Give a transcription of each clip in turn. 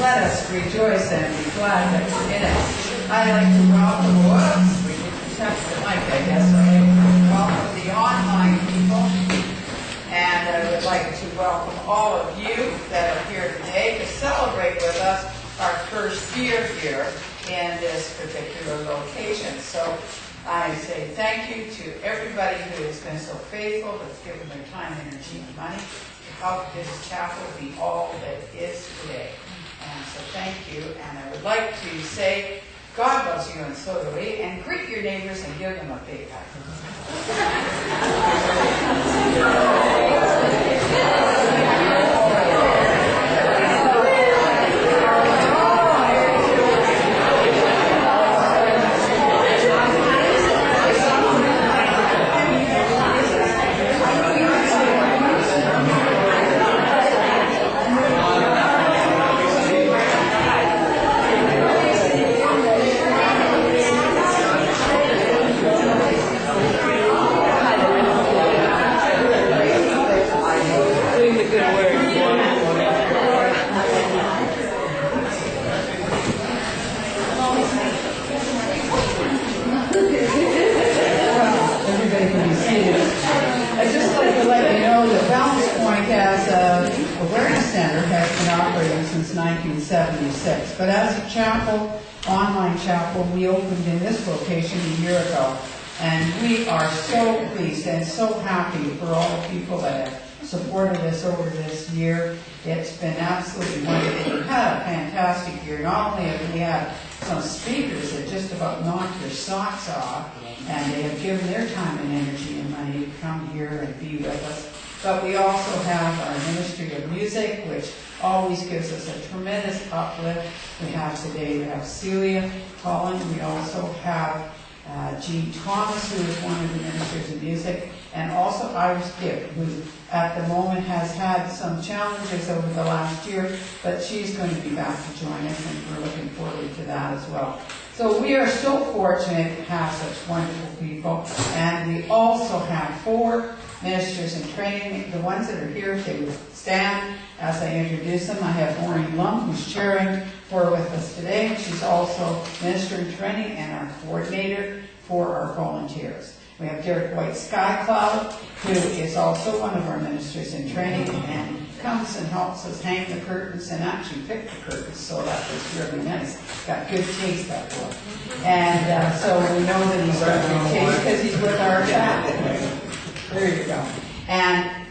let us rejoice and be glad that you're in it. I'd like to welcome, we didn't touch the mic, I guess. I'd like to welcome the online people. And I would like to welcome all of you that are here today to celebrate with us our first year here in this particular location. So I say thank you to everybody who has been so faithful, that's given their time, energy, and money to help this chapel be all that it is today. And so thank you. And I would like to say, God loves you and so do we, and greet your neighbors and give them a big hug. But as a chapel, online chapel, we opened in this location a year ago, and we are so pleased and so happy for all the people that have supported us over this year. It's been absolutely wonderful. We've had a fantastic year. Not only have we had some speakers that just about knocked their socks off, and they have given their time and energy and money to come here and be with us, but we also have our Ministry of Music, which always gives us a tremendous uplift. We have Celia Collin. We also have Jean Thomas, who is one of the ministers of music, and also Iris Gibb, who at the moment has had some challenges over the last year, but she's going to be back to join us, and we're looking forward to that as well. So we are so fortunate to have such wonderful people, and we also have 4 ministers in training. The ones that are here, if they would stand as I introduce them. I have Maureen Lum, who's sharing with us today. She's also minister in training and our coordinator for our volunteers. We have Derrick Whiteskycloud, who is also one of our ministers in training and comes and helps us hang the curtains and actually pick the curtains, so that was really nice. Got good taste, that boy. And so we know that he's got good taste because he's with our family. There you go. And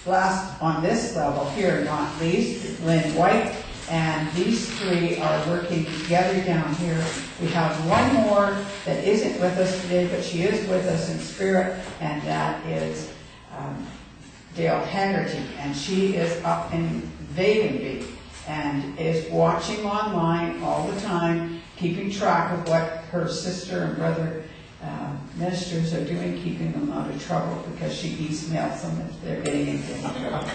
last on this level here, not least, Lynn White, and these 3 are working together down here. We have one more that isn't with us today, but she is with us in spirit, and that is Dale Haggerty, and she is up in Vavenby and is watching online all the time, keeping track of what her sister and brother ministers are doing, keeping them out of trouble, because she emails them if they're getting into any trouble.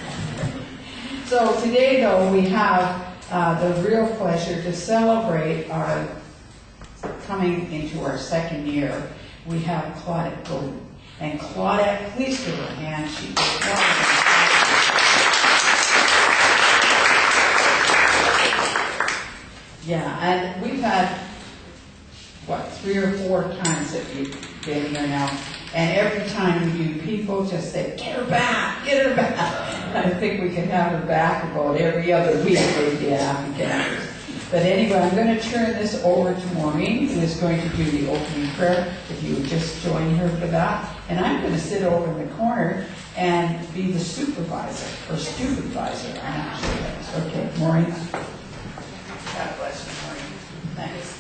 So today, though, we have the real pleasure to celebrate our coming into our 2nd year. We have Claudette Godin. And Claudette, please give her a hand. She is wonderful. Yeah, and we've had 3 or 4 times that you've been here now, and every time we do, people just say, get her back, get her back. I think we can have her back about every other week, maybe after. But anyway, I'm going to turn this over to Maureen, who is going to do the opening prayer, if you would just join her for that. And I'm going to sit over in the corner and be the supervisor, or stupidizer, I'm not sure that is. Okay, Maureen. God bless you, Maureen. Thanks.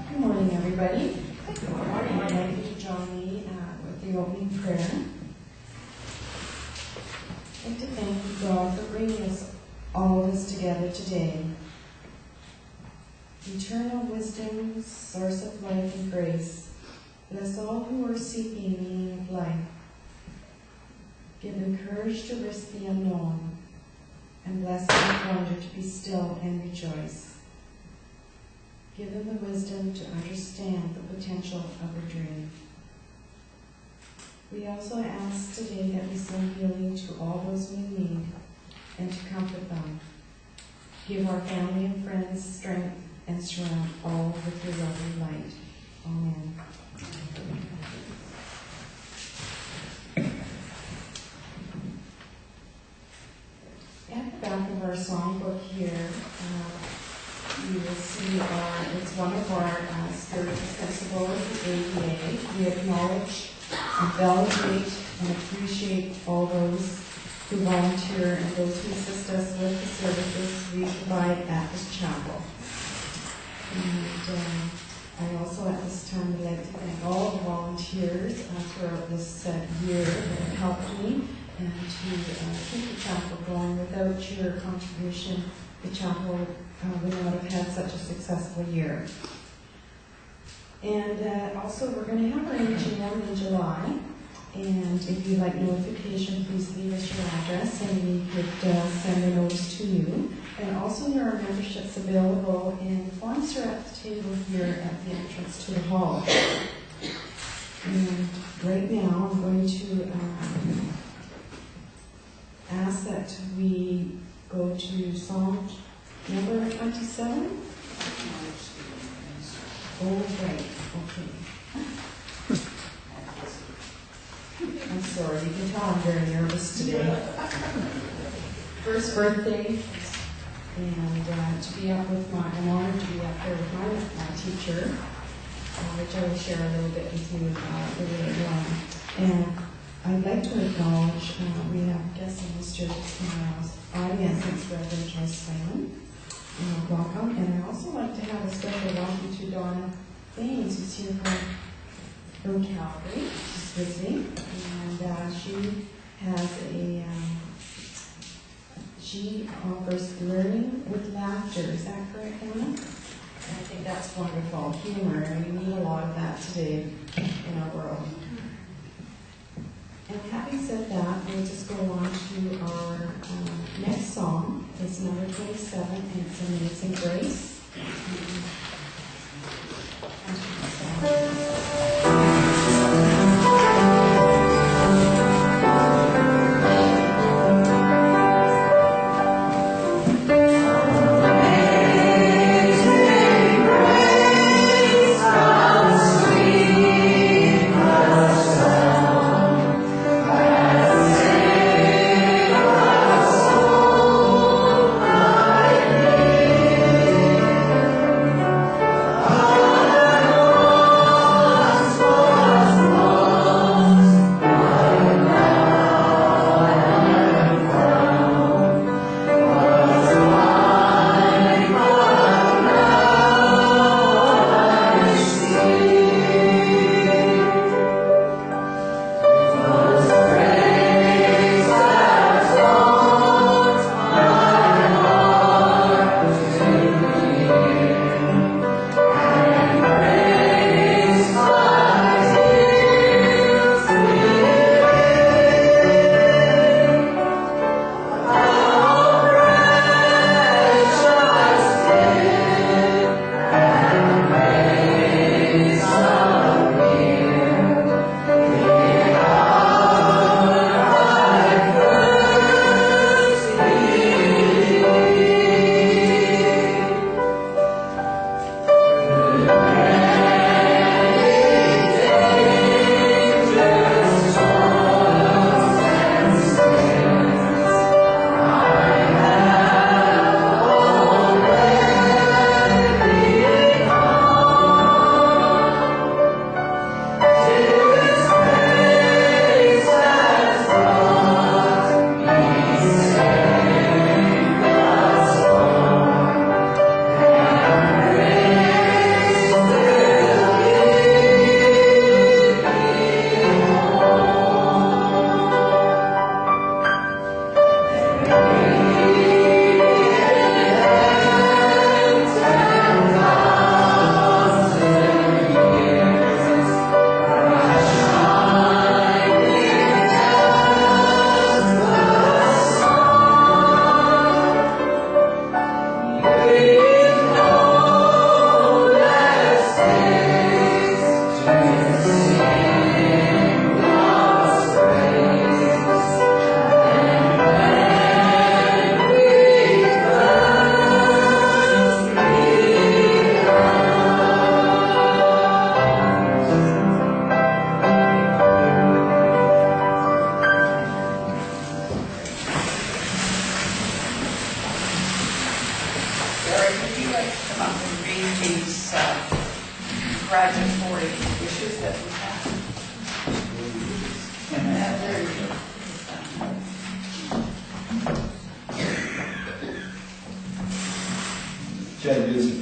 Good morning, everybody. Good morning. I'd like you to join me with the opening prayer. I'd like to thank you, God, for bringing all of us together today. Eternal wisdom, source of life and grace, bless all who are seeking meaning of life. Give them courage to risk the unknown, and bless them wonder to be still and rejoice. Give them the wisdom to understand the potential of their dream. We also ask today that we send healing to all those we need and to comfort them. Give our family and friends strength and surround all with your loving light. Amen. At the back of our songbook here, you will see it's one of our spiritual sensibilities, the ADA. We acknowledge and validate and appreciate all those who volunteer and those who assist us with the services we provide at this chapel. And I also at this time would like to thank all the volunteers throughout this year that have helped me and to keep the chapel going. Without your contribution, the chapel would not have had such a successful year. And also we're going to have our AGM in July. And if you'd like notification, please leave us your address and we could send a notice to you. And also there are memberships available and forms are at the table here at the entrance to the hall. And right now I'm going to ask that we go to Psalm number 27. Oh, right, okay. I'm sorry, you can tell I'm very nervous today. First birthday, and to be up with I'm honored to be up there with my teacher, which I will share a little bit with you later on. And I'd like to acknowledge, we have guests in tomorrow's audience, it's Reverend Joyce Simon. Welcome. And I'd also like to have a special welcome to Donna Baines, who's here from Calgary. She's visiting, and she has she offers learning with laughter. Is that correct, Donna? I think that's wonderful. Humor, and we need a lot of that today in our world. And having said that, we'll just go on to our next song. It's number 27, and it's Amazing Grace.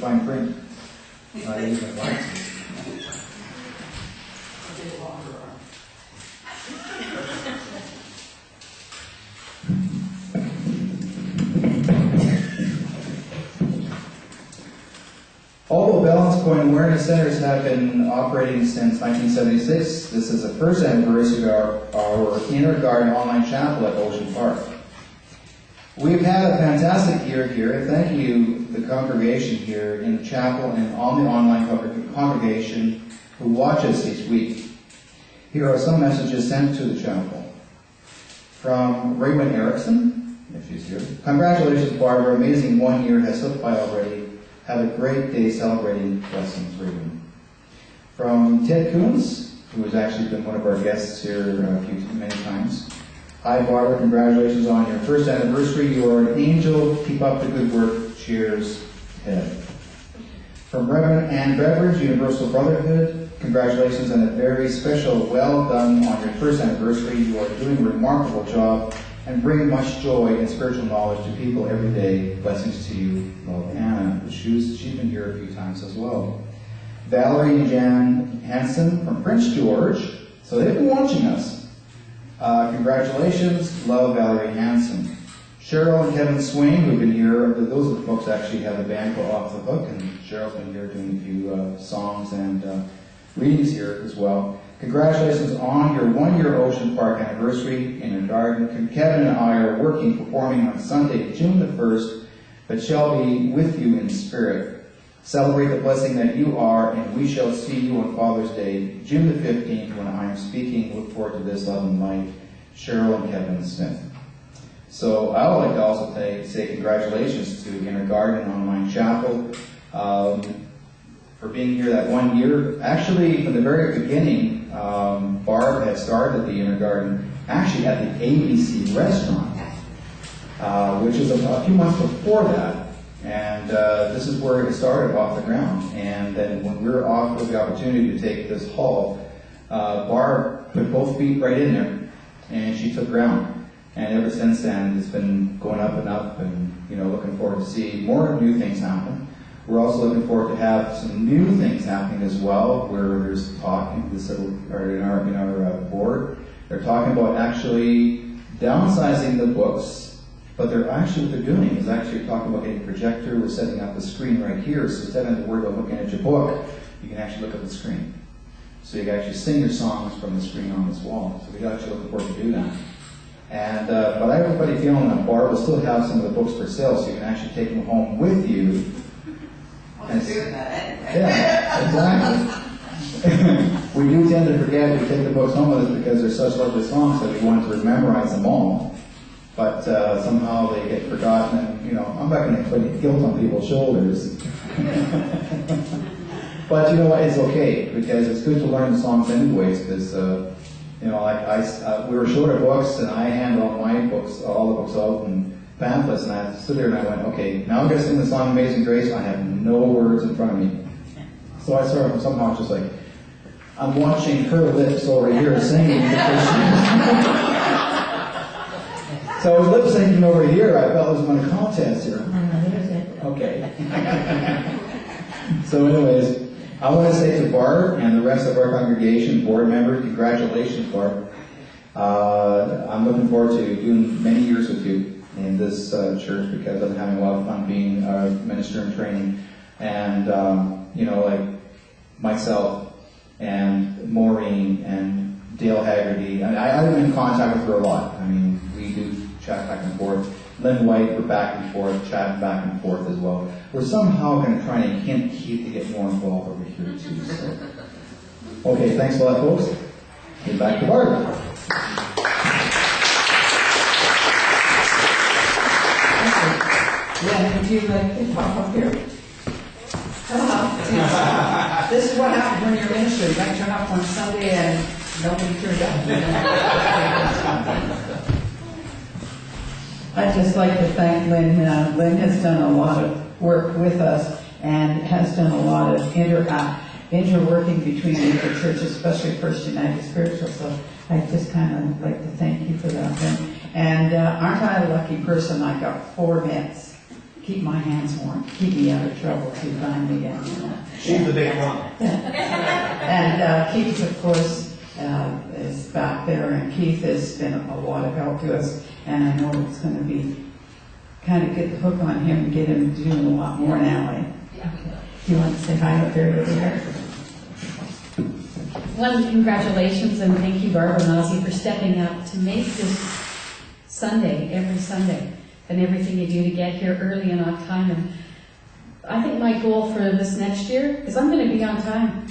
fine print. Not even a glasses. Although Balance Point Awareness Centers have been operating since 1976, this is the first anniversary of our Inner Garden Online Chapel at Ocean Park. We've had a fantastic year here. Thank you, the congregation here in the chapel and on the online congregation who watch us each week. Here are some messages sent to the chapel. From Raywin Erickson, if she's here. Congratulations, Barbara. Amazing 1 year has slipped by already. Have a great day celebrating blessings, Raven. From Ted Coons, who has actually been one of our guests here many times. Hi, Barbara. Congratulations on your first anniversary. You are an angel. Keep up the good work. Cheers, Ted. From Reverend Ann Beveridge, Universal Brotherhood. Congratulations on a very special, well done on your first anniversary. You are doing a remarkable job and bring much joy and spiritual knowledge to people every day. Blessings to you, love, Anna. She's been here a few times as well. Valerie and Jan Hansen from Prince George. So they've been watching us. Congratulations, love, Valerie Hansen. Cheryl and Kevin Swain, who've been here. Those folks actually have a band called Off the Hook, and Cheryl's been here doing a few songs and readings here as well. Congratulations on your 1 year Ocean Park anniversary in your garden. Kevin and I are performing on Sunday, June the 1st, but shall be with you in spirit. Celebrate the blessing that you are, and we shall see you on Father's Day, June the 15th, when I am speaking. Look forward to this, love and light. Cheryl and Kevin Smith. So I would like to also say congratulations to Inner Garden Online Chapel for being here that 1 year. Actually, from the very beginning, Barb had started the Inner Garden actually at the ABC restaurant, which is a few months before that. And this is where it started off the ground. And then when we were offered the opportunity to take this hall, Barb put both feet right in there, and she took ground. And ever since then, it's been going up, and looking forward to see more new things happen. We're also looking forward to have some new things happening as well, where there's talking in our board. They're talking about actually downsizing the books, but what they're doing is actually talking about getting a projector. We're setting up the screen right here, so instead of having to worry about looking at your book, you can actually look at the screen. So you can actually sing your songs from the screen on this wall. So we're actually looking forward to do that. And but I have everybody feeling that Barb will still have some of the books for sale, so you can actually take them home with you. Yeah, exactly. We do tend to forget we take the books home with us because they're such lovely songs that we want to memorize them all. But somehow they get forgotten, and I'm not going to put guilt on people's shoulders. But you know what? It's okay, because it's good to learn the songs anyways. Because we were short of books, and I handed all my books, all the books out and pamphlets, and I stood there and I went, okay, now I'm going to sing the song Amazing Grace. I have no words in front of me. So I sort of somehow just like, I'm watching her lips over here singing. So I was lip syncing over here. I felt I was in a contest here. Okay. So anyways, I want to say to Barb and the rest of our congregation, board members, congratulations, Barb. I'm looking forward to doing many years with you in this church, because I'm having a lot of fun being a minister in training. And, like myself and Maureen and Dale Haggerty, I'm in contact with her a lot. I mean, we do chat back and forth. Lynn White, we're back and forth, chatting back and forth as well. We're somehow going to try and keep to get more involved over here too. So. Okay, thanks a lot, folks. Get back to Barb. Yeah, would you like to pop up here? This is what happens when you're a minister. You might turn up on Sunday and nobody turned up. I'd just like to thank Lynn. Lynn has done a lot of work with us and has done a lot of interworking between the churches, especially First United Spiritual. So I just kind of like to thank you for that, Lynn. And aren't I a lucky person? I got 4 mitts. keep my hands warm, keep me out of trouble too, finally again. She's the big one. And Keith, of course, is back there, and Keith has been a lot of help to us, and I know it's going to be kind of get the hook on him and get him doing a lot more now. Eh? Do you want to say hi up there over there? One, congratulations and thank you, Barb and Ozzy, for stepping up to make this Sunday, every Sunday, and everything you do to get here early and on time. And I think my goal for this next year is I'm going to be on time.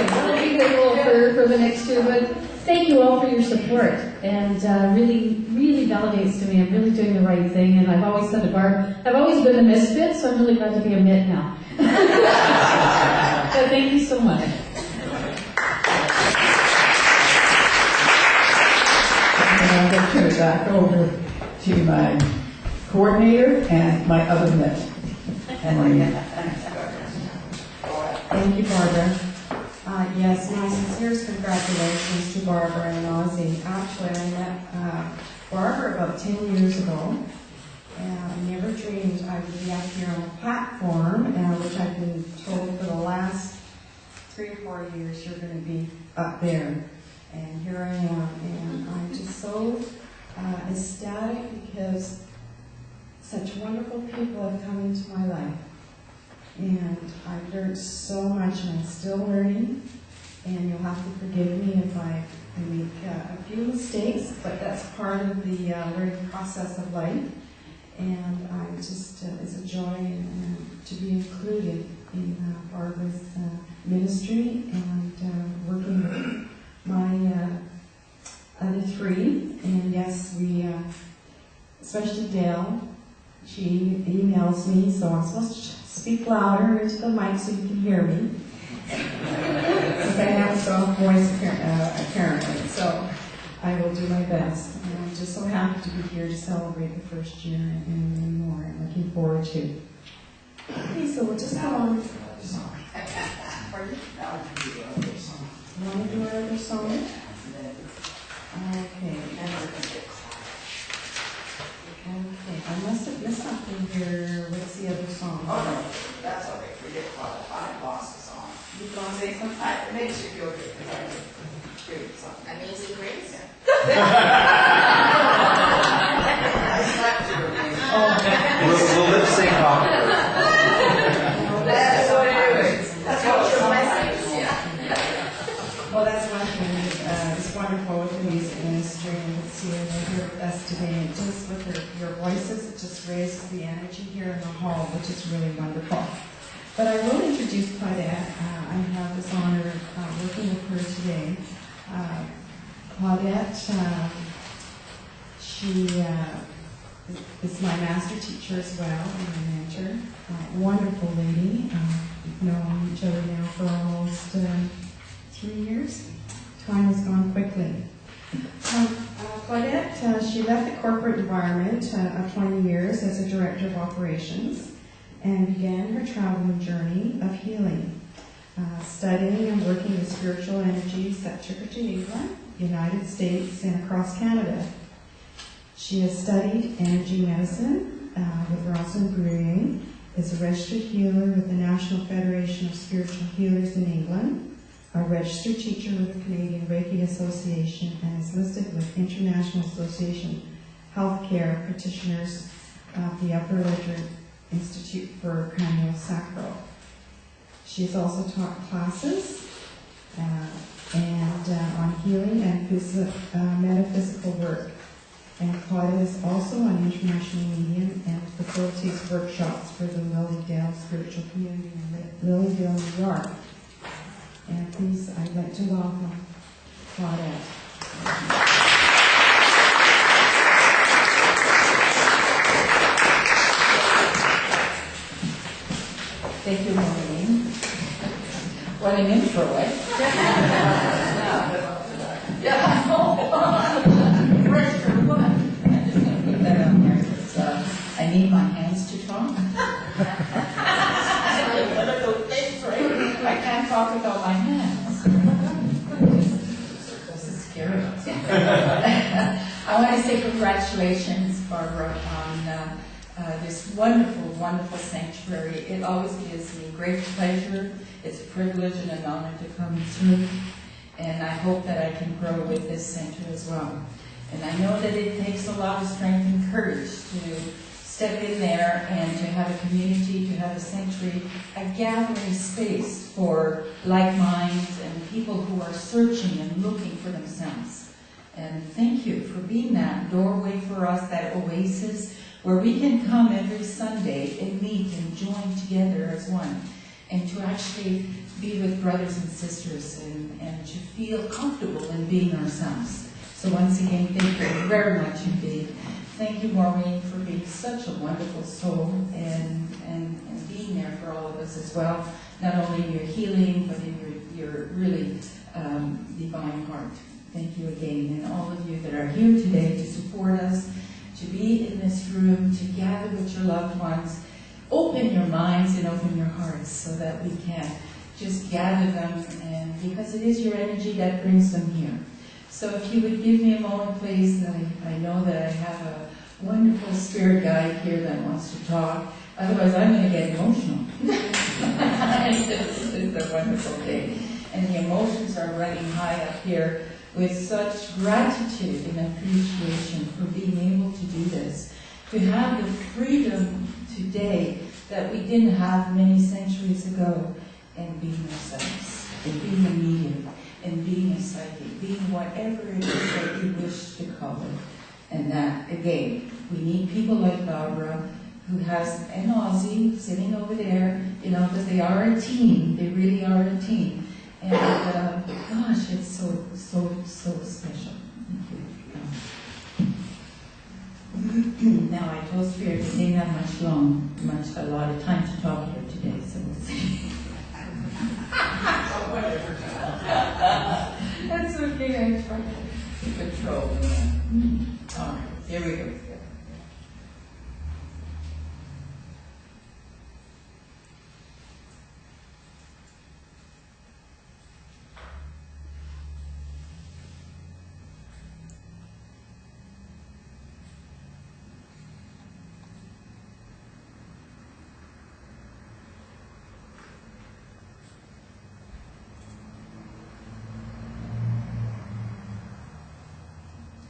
That'll be the goal for the next year. But thank you all for your support, and really, really validates to me I'm really doing the right thing. And I've always said to Barb, I've always been a misfit, so I'm really glad to be a mit now. So thank you so much. And I'm going to turn it back over to my coordinator and my other mit. Thank you, Barbara. Yes, my sincerest congratulations to Barbara and Ozzy. Actually, I met Barbara about 10 years ago, and I never dreamed I would be up here on the platform, which I've been told for the last 3 or 4 years you're going to be up there. And here I am, and I'm just so ecstatic because such wonderful people have come into my life. And I've learned so much, and I'm still learning. And you'll have to forgive me if I make a few mistakes, but that's part of the learning process of life. And I just, it's a joy to be included in Barbara's ministry and working with my other 3. And yes, we, especially Dale, she emails me, so I'm supposed to speak louder into the mic so you can hear me. Since I have a soft voice apparently, so I will do my best. And I'm just so happy to be here to celebrate the first year and many more. I'm looking forward to. Okay, so we'll just go on. Want to do our other song? Okay. Okay, I must have missed something here. What's the other song? Oh, no, that's okay. We get caught up. I lost the song. You lost it? It makes you feel good because I did the song. Amazing Grace? I slept through it. We'll lip sync off. That's what it is. That's what your message. Well, that's one thing. It's wonderful with the music ministry and to see them here with us today. And just with your voices, it just raises the energy here in the hall, which is really wonderful. But I will introduce Claudette. I have this honor of working with her today. Claudette, she is my master teacher as well, and my mentor. Wonderful lady. We've known each other now for almost 3 years. Time has gone quickly. Claudette, she left the corporate environment of 20 years as a director of operations and began her traveling journey of healing, studying and working with spiritual energies that took her to England, United States, and across Canada. She has studied energy medicine with Rosalind Bruyere, is a registered healer with the National Federation of Spiritual Healers in England, a registered teacher with the Canadian Reiki Association, and is listed with International Association Healthcare Practitioners of the Upper Ledger Institute for Craniosacral. She has also taught classes on healing and metaphysical work. And Claudia is also an international medium and facilitates workshops for the Lilydale Spiritual Community in Lilydale, New York. And please, I'd like to welcome Claudette. Thank you, Maureen. What an intro, eh? I need my hands to talk. I can't talk without my hands. This is scary. I want want to say congratulations, Barbara, on this wonderful, wonderful sanctuary. It always gives me great pleasure. It's a privilege and an honor to come through. And I hope that I can grow with this center as well. And I know that it takes a lot of strength and courage to step in there and to have a community, to have a sanctuary, a gathering space for like minds and people who are searching and looking for themselves. And thank you for being that doorway for us, that oasis, where we can come every Sunday and meet and join together as one, and to actually be with brothers and sisters and to feel comfortable in being ourselves. So once again, thank you very much indeed. Thank you, Maureen, for being such a wonderful soul and being there for all of us as well. Not only in your healing, but in your really divine heart. Thank you again. And all of you that are here today to support us, to be in this room, to gather with your loved ones. Open your minds and open your hearts so that we can just gather them, and because it is your energy that brings them here. So if you would give me a moment, please. I know that I have a wonderful spirit guide here that wants to talk. Otherwise, I'm going to get emotional. This is a wonderful day. And the emotions are running high up here with such gratitude and appreciation for being able to do this. To have the freedom today that we didn't have many centuries ago, and being ourselves, and being a medium, and being a psychic, being whatever it is that you wish to call it. And that, again, we need people like Barbara, who has an Aussie sitting over there, you know, because they are a team. They really are a team. And gosh, it's so special. Thank you. Now, I told Spirit we didn't have a lot of time to talk here today, so we'll see. That's okay, I try to control that. All right, here we go.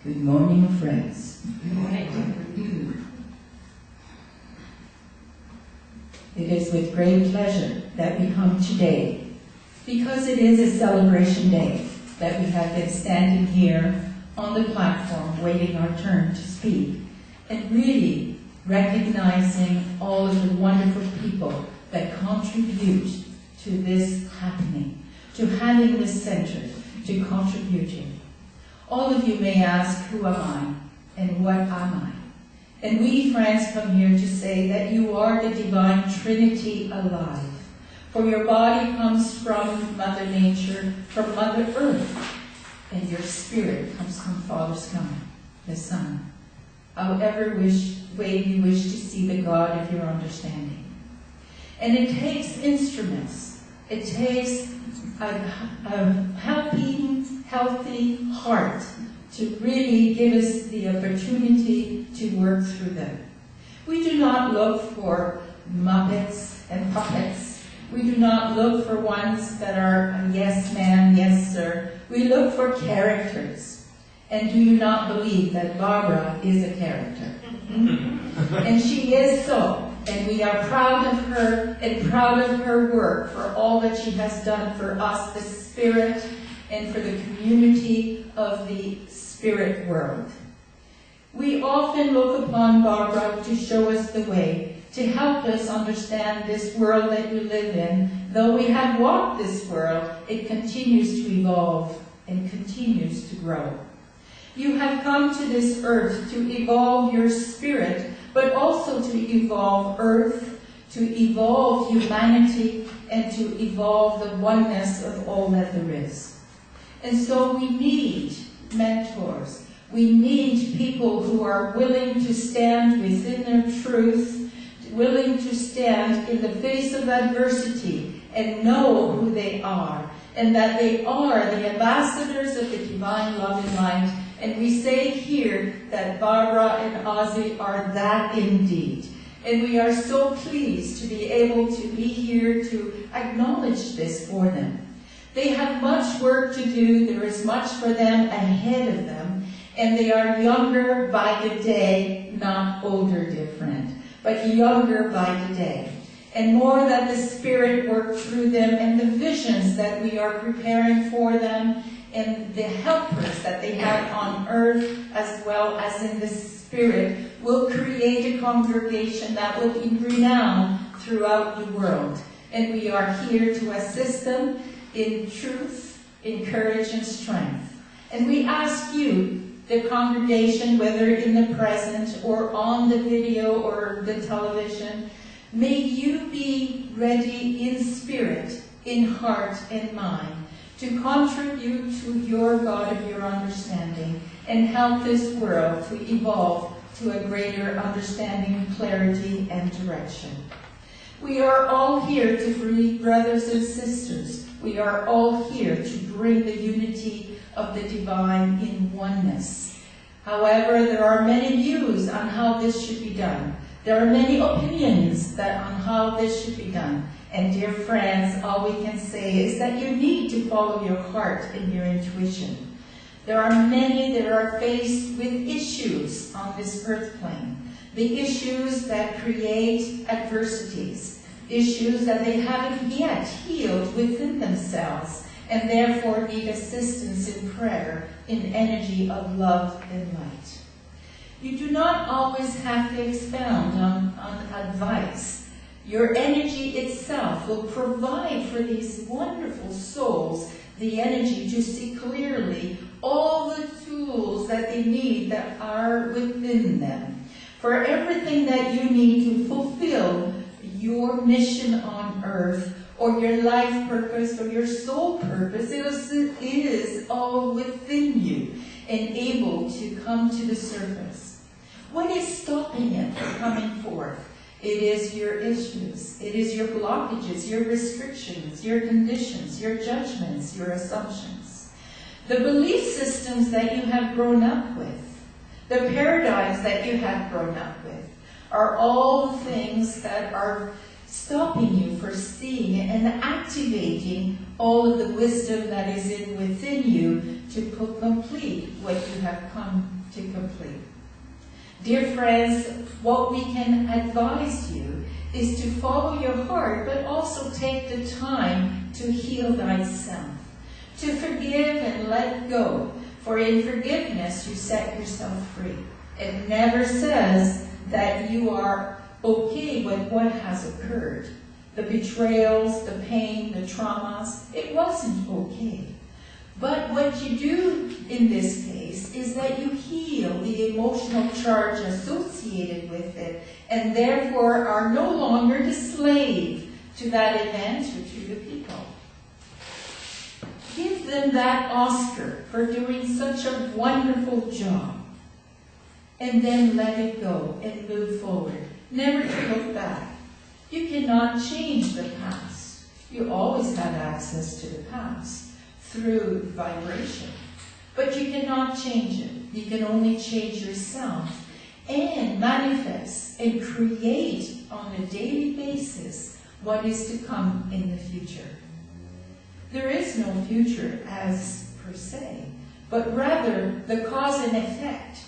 Good morning, friends. Good morning. It is with great pleasure that we come today, because it is a celebration day, that we have been standing here on the platform waiting our turn to speak, and really recognizing all of the wonderful people that contribute to this happening, to having this center, to contributing. All of you may ask, who am I and what am I? And we, friends, come here to say that you are the divine Trinity alive. For your body comes from Mother Nature, from Mother Earth, and your spirit comes from Father Sky, the Sun. However way you wish to see the God of your understanding. And it takes instruments. It takes a healthy heart to really give us the opportunity to work through them. We do not look for muppets and puppets. We do not look for ones that are a yes ma'am, yes sir. We look for characters. And do you not believe that Barbara is a character? And she is so. And we are proud of her and proud of her work for all that she has done for us, the spirit, and for the community of the spirit world. We often look upon Barbara to show us the way, to help us understand this world that we live in. Though we have walked this world, it continues to evolve and continues to grow. You have come to this earth to evolve your spirit, but also to evolve Earth, to evolve humanity, and to evolve the oneness of all that there is. And so we need mentors. We need people who are willing to stand within their truth, willing to stand in the face of adversity and know who they are, and that they are the ambassadors of the divine love and light, And we say here that Barbara and Ozzy are that indeed. And we are so pleased to be able to be here to acknowledge this for them. They have much work to do. There is much for them ahead of them. And they are younger by the day, not older, dear friend, but younger by the day. And more that the Spirit worked through them, and the visions that we are preparing for them, and the helpers that they have on earth as well as in the Spirit will create a congregation that will be renowned throughout the world. And we are here to assist them in truth, in courage, and strength. And we ask you, the congregation, whether in the present or on the video or the television, may you be ready in spirit, in heart, and mind to contribute to your God of your understanding and help this world to evolve to a greater understanding, clarity, and direction. We are all here to be brothers and sisters. We are all here to bring the unity of the divine in oneness. However, there are many views on how this should be done. There are many opinions on how this should be done. And dear friends, all we can say is that you need to follow your heart and your intuition. There are many that are faced with issues on this earth plane. The issues that create adversities. Issues that they haven't yet healed within themselves, and therefore need assistance in prayer, in energy of love and light. You do not always have to expound on advice. Your energy itself will provide for these wonderful souls the energy to see clearly all the tools that they need that are within them. For everything that you need to fulfill your mission on earth, or your life purpose, or your soul purpose, it is all within you and able to come to the surface. What is stopping it from coming forth? It is your issues. It is your blockages, your restrictions, your conditions, your judgments, your assumptions. The belief systems that you have grown up with, the paradigms that you have grown up with, are all things that are stopping you from seeing and activating all of the wisdom that is within you to complete what you have come to complete. Dear friends, what we can advise you is to follow your heart, but also take the time to heal thyself, to forgive and let go. For in forgiveness you set yourself free. It never says that you are okay with what has occurred. The betrayals, the pain, the traumas, it wasn't okay. But what you do in this case is that you heal the emotional charge associated with it, and therefore are no longer the slave to that event or to the people. Give them that Oscar for doing such a wonderful job. And then let it go and move forward, never to look back. You cannot change the past. You always have access to the past through vibration. But you cannot change it. You can only change yourself and manifest and create on a daily basis what is to come in the future. There is no future as per se, but rather the cause and effect.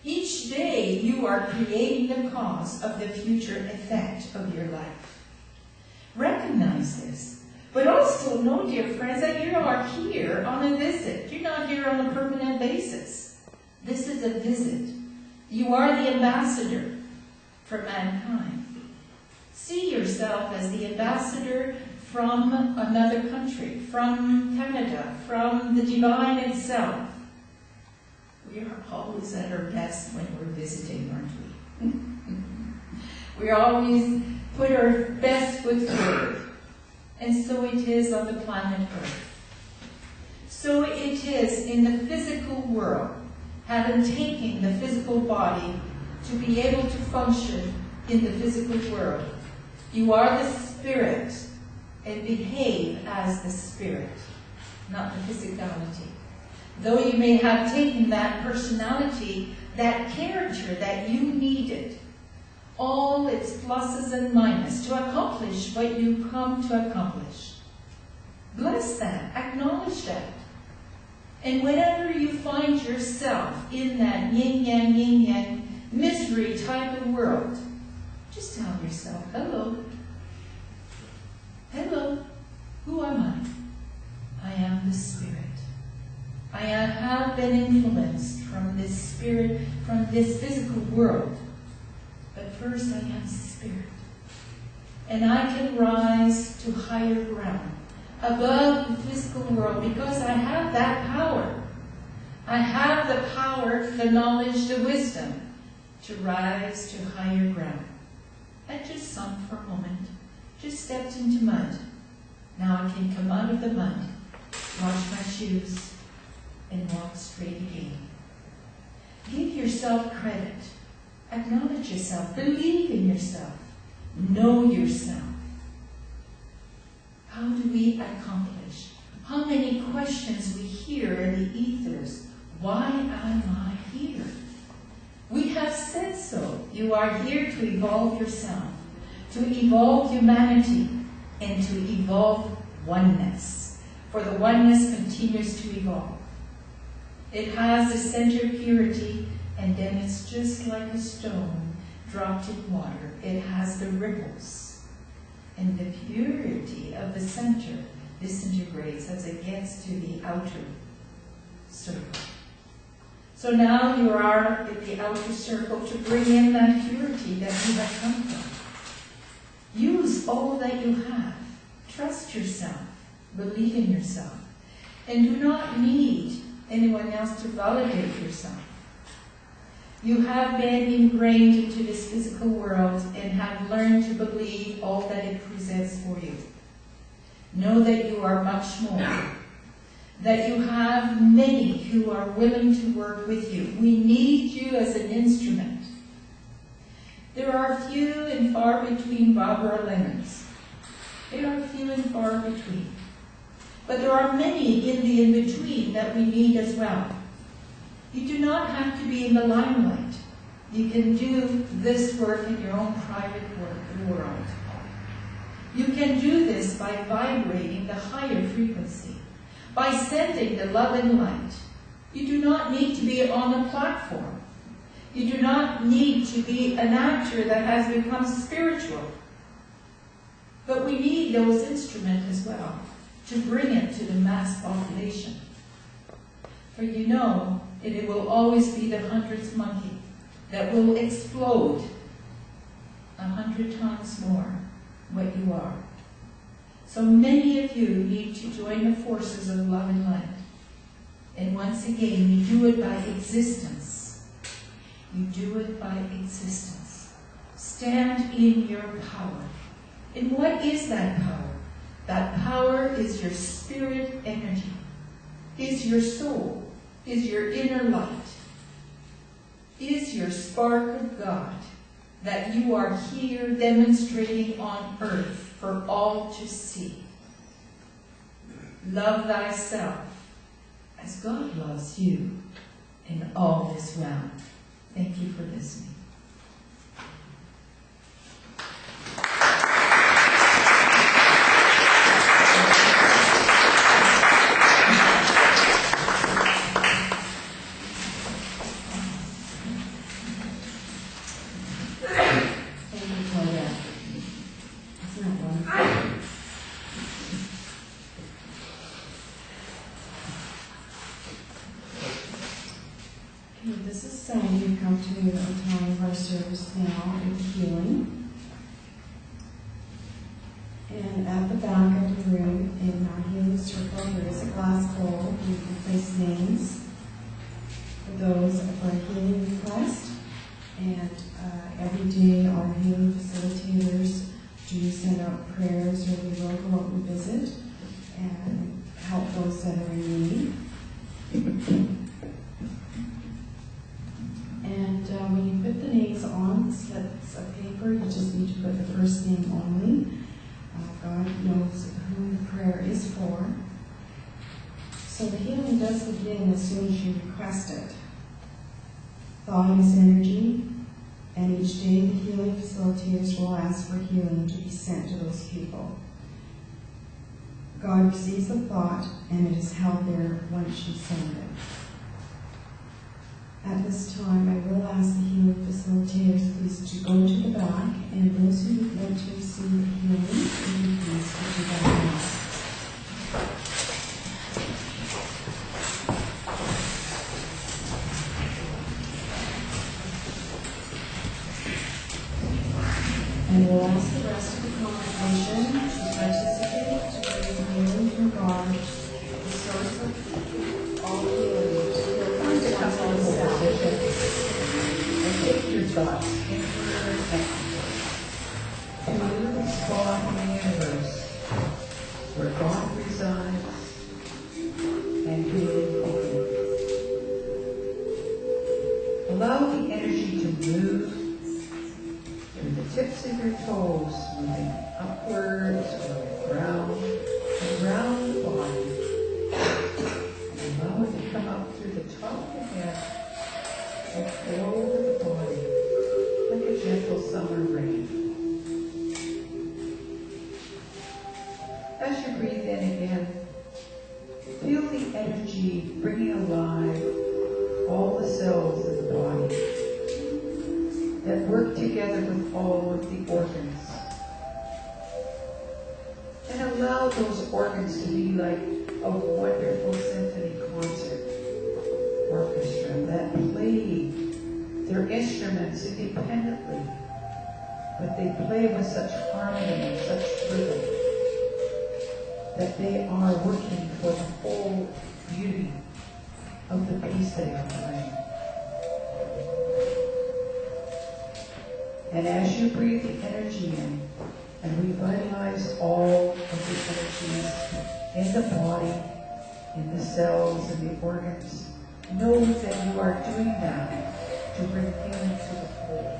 Each day you are creating the cause of the future effect of your life. Recognize this, but also know, dear friends, that you are here on a visit. You're not here on a permanent basis. This is a visit. You are the ambassador for mankind. See yourself as the ambassador from another country, from Canada, from the divine itself. We are always at our best when we're visiting, aren't we? We always put our best foot forward. And so it is on the planet Earth. So it is in the physical world, having taken the physical body to be able to function in the physical world. You are the spirit and behave as the spirit, not the physicality. Though you may have taken that personality, that character that you needed, all its pluses and minuses to accomplish what you come to accomplish. Bless that, acknowledge that. And whenever you find yourself in that yin-yang misery type of world, just tell yourself, hello. Hello, who am I? I am the Spirit. I have been influenced from this spirit, from this physical world. But first I am Spirit. And I can rise to higher ground, above the physical world, because I have that power. I have the power, the knowledge, the wisdom to rise to higher ground. I just sunk for a moment, just stepped into mud. Now I can come out of the mud, wash my shoes, and walk straight again. Give yourself credit. Acknowledge yourself. Believe in yourself. Know yourself. How do we accomplish? How many questions we hear in the ethers? Why am I here? We have said so. You are here to evolve yourself, to evolve humanity, and to evolve oneness. For the oneness continues to evolve. It has a center purity, and then it's just like a stone dropped in water. It has the ripples. And the purity of the center disintegrates as it gets to the outer circle. So now you are in the outer circle to bring in that purity that you have come from. Use all that you have. Trust yourself. Believe in yourself. And do not need anyone else to validate yourself. You have been ingrained into this physical world and have learned to believe all that it presents for you. Know that you are much more. That you have many who are willing to work with you. We need you as an instrument. There are few and far between Barbara Leonards. There are few and far between. But there are many in the in-between that we need as well. You do not have to be in the limelight. You can do this work in your own private world. You can do this by vibrating the higher frequency, by sending the love and light. You do not need to be on a platform. You do not need to be an actor that has become spiritual. But we need those instruments as well, to bring it to the mass population. For you know, it will always be the 100th monkey that will explode 100 times more what you are. So many of you need to join the forces of love and light. And once again, you do it by existence. You do it by existence. Stand in your power. And what is that power? That power is your spirit energy, is your soul, is your inner light, is your spark of God that you are here demonstrating on earth for all to see. Love thyself as God loves you, and all is well. Thank you for listening. This is Sandy. We come to the time of our service now with healing. And at the back of the room, in our healing circle, there is a glass bowl. We can place names for those of our healing request. And every day, our healing facilitators do send out prayers, or we will go out and visit and help those that are in need. And when you put the names on slips of paper, you just need to put the first name only. God knows who the prayer is for. So the healing does begin as soon as you request it. Thought is energy, and each day the healing facilitators will ask for healing to be sent to those people. God receives the thought, and it is held there once you send it. At this time, I will ask the healing facilitators please to go to the back, and those who would like to receive healing, please go to the back. And we'll ask the rest of the congregation to participate to bring healing from God, the source of all healing, to heal one's own self. And take your thoughts inward and to the spot in the universe where God resides and healing begins. Allow the energy to move through the tips of your toes, moving upwards or around and around the body. And allow it to come up through the top of the head and flow over the body like a gentle summer rain. As you breathe in again, feel the energy bringing alive all the cells of the body that work together with all of the organs. And allow those organs to be like a wonderful symphony concert orchestra that play their instruments independently, but they play with such harmony and such rhythm that they are working for the whole beauty of the piece they are playing. And as you breathe the energy in and revitalize all of the energies in the body, in the cells, and the organs, know that you are doing that to bring healing to the whole.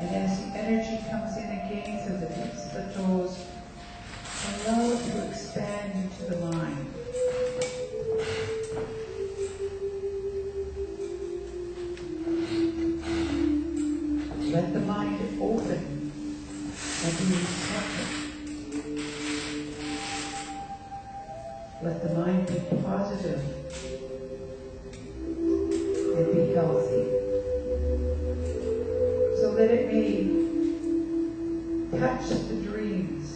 And as the energy comes in again through the tips of the toes, allow it to expand into the mind. Let the mind open and be receptive. Let the mind be positive and be healthy, so that it may touch the dreams,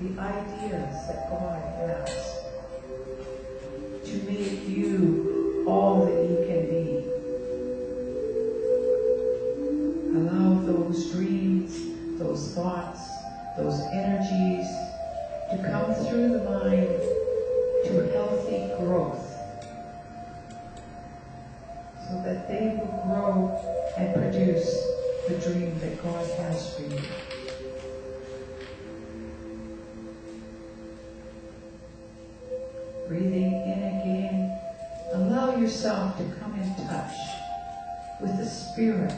the ideas that God has to make you all that you can be. Allow those dreams, those thoughts, those energies to come through the mind to healthy growth, so that they will grow and produce the dream that God has for you. Breathing in again, allow yourself to come in touch with the Spirit,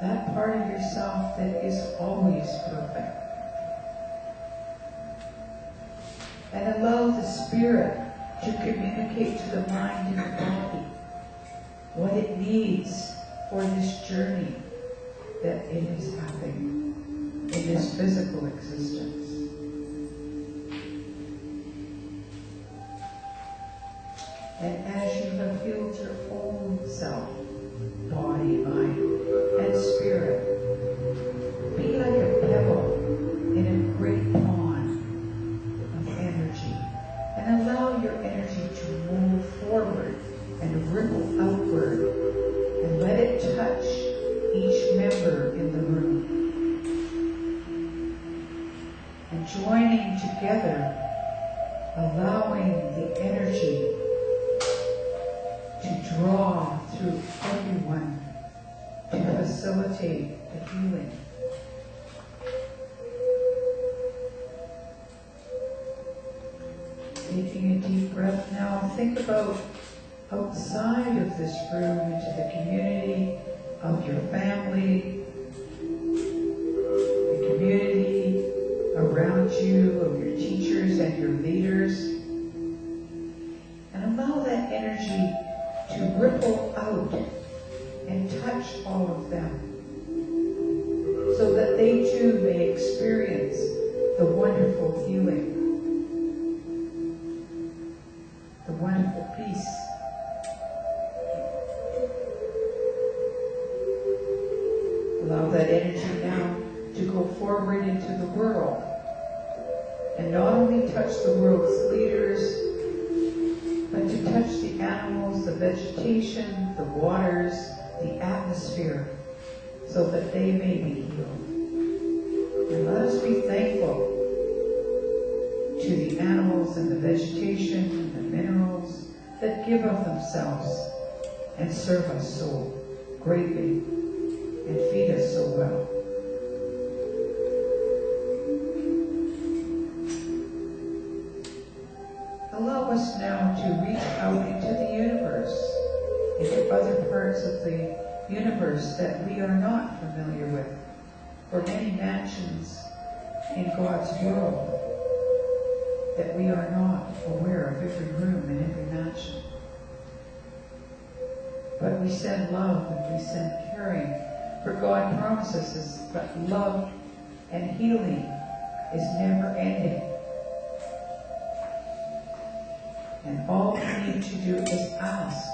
that part of yourself that is always perfect. And allow the Spirit to communicate to the mind and the body what it needs for this journey that it is having in this physical existence. And as you have healed your own self, body, mind, and spirit, be like a pebble in a great pond of energy, and allow your energy to move forward and ripple outward, and let it touch each member in the room. And joining together, allowing the energy to draw through everyone to facilitate the healing. Taking a deep breath now, think about outside of this room into the community of your family, the community energy to ripple out and touch all of them, so that they too may experience the wonderful healing, the wonderful peace. Allow that energy now to go forward into the world and not only touch the world's leaders, but to touch the animals, the vegetation, the waters, the atmosphere, so that they may be healed. And let us be thankful to the animals and the vegetation and the minerals that give of themselves and serve us so greatly and feed us so well. Allow us now to reach out into the universe, into other parts of the universe that we are not familiar with, or many mansions in God's world that we are not aware of every room and every mansion. But we send love and we send caring, for God promises us that love and healing is never ending. And all we need to do is ask,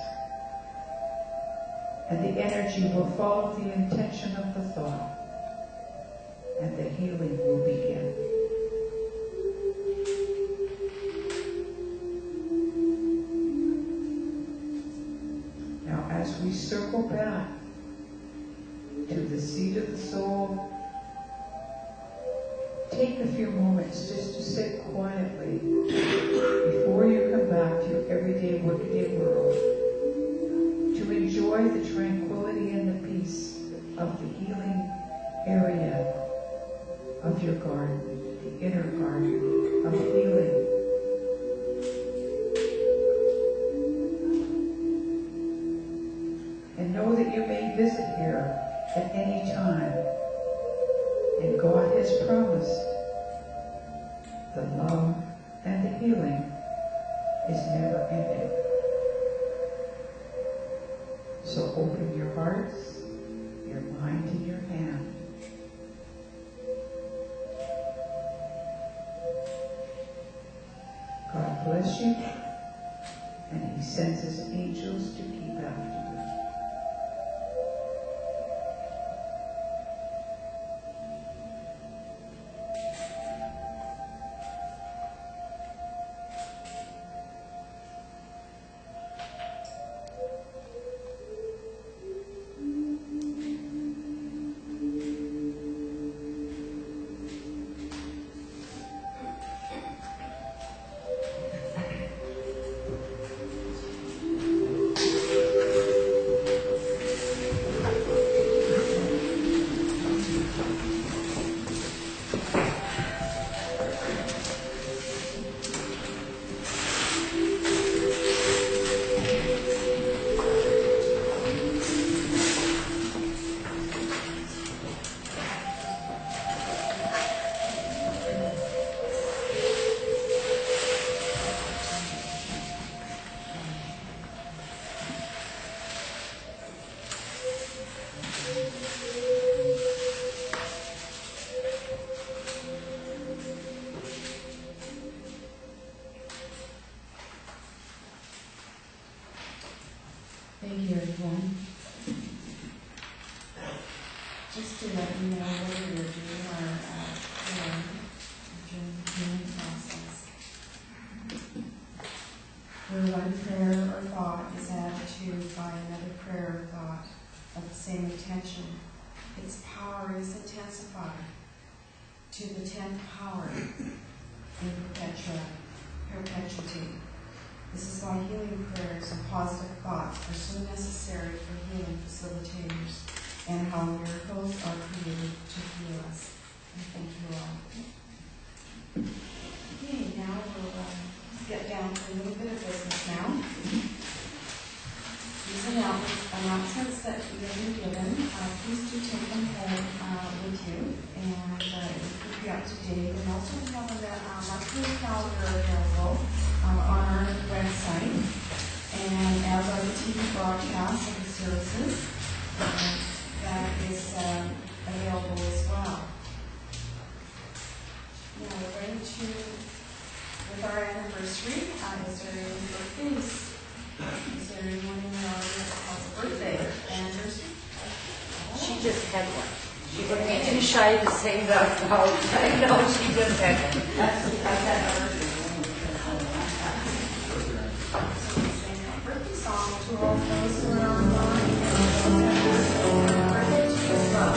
and the energy will follow the intention of the thought, and the healing will begin. Now, as we circle back to the seat of the soul, take a few moments just to sit quietly before you come back to your everyday, workaday world, to enjoy the tranquility and the peace of the healing area of your garden, the inner garden of healing. And know that you may visit here at any time. And God has promised the love and the healing is never ending. So open your hearts, your mind, and your hand. God bless you, and He sends His angels to keep after you. Thank you, everyone. Just to let you know where we're doing our healing process. Where one prayer or thought is added to by another prayer or thought of the same intention, its power is intensified to the 10th power in perpetuity. This is why healing prayers and positive thoughts are so necessary for healing facilitators, and how miracles are created to heal us. And thank you all. Okay, now we'll get down to a little bit of business now. These announcements that you have been given, please do take them home with you, and keep you up to date. And also we have a monthly calendar available on our website. and as are the TV broadcasts of the services. That is available as well. Now we're going to, with our anniversary, is there any birthdays? Is there anyone in the audience that has a birthday anniversary? She just had one. She wouldn't be too shy to say that out. I know she just had one. That's anniversary. So we sing a birthday song to all those who are online and those that are birthday to you as well.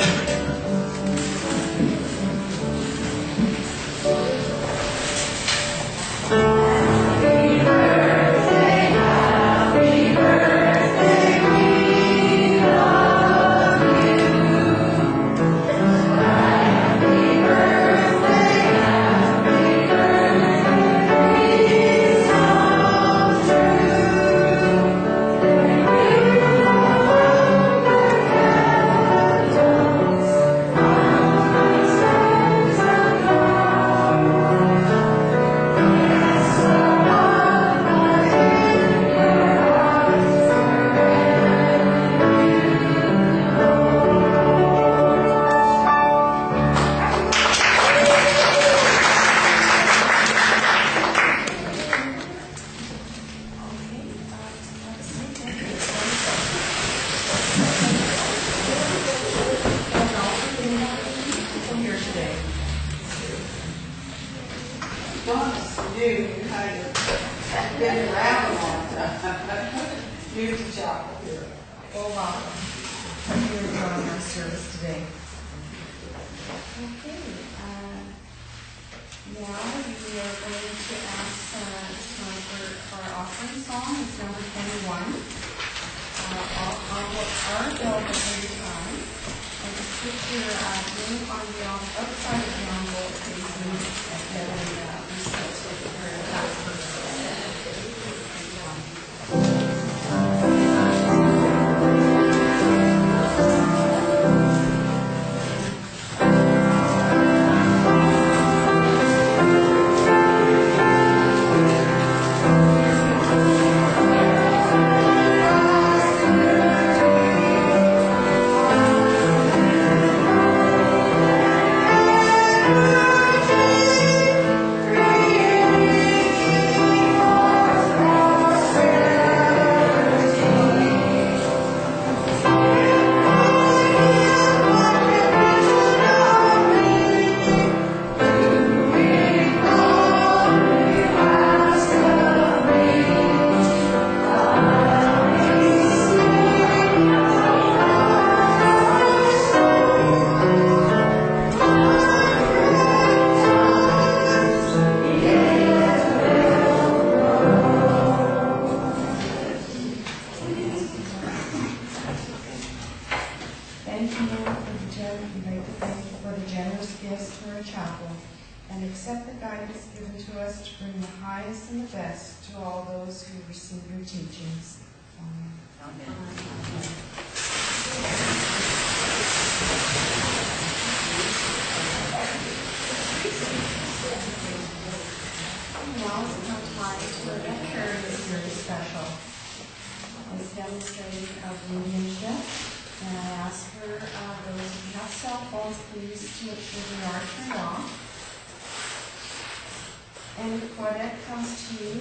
And if Claudette comes to you,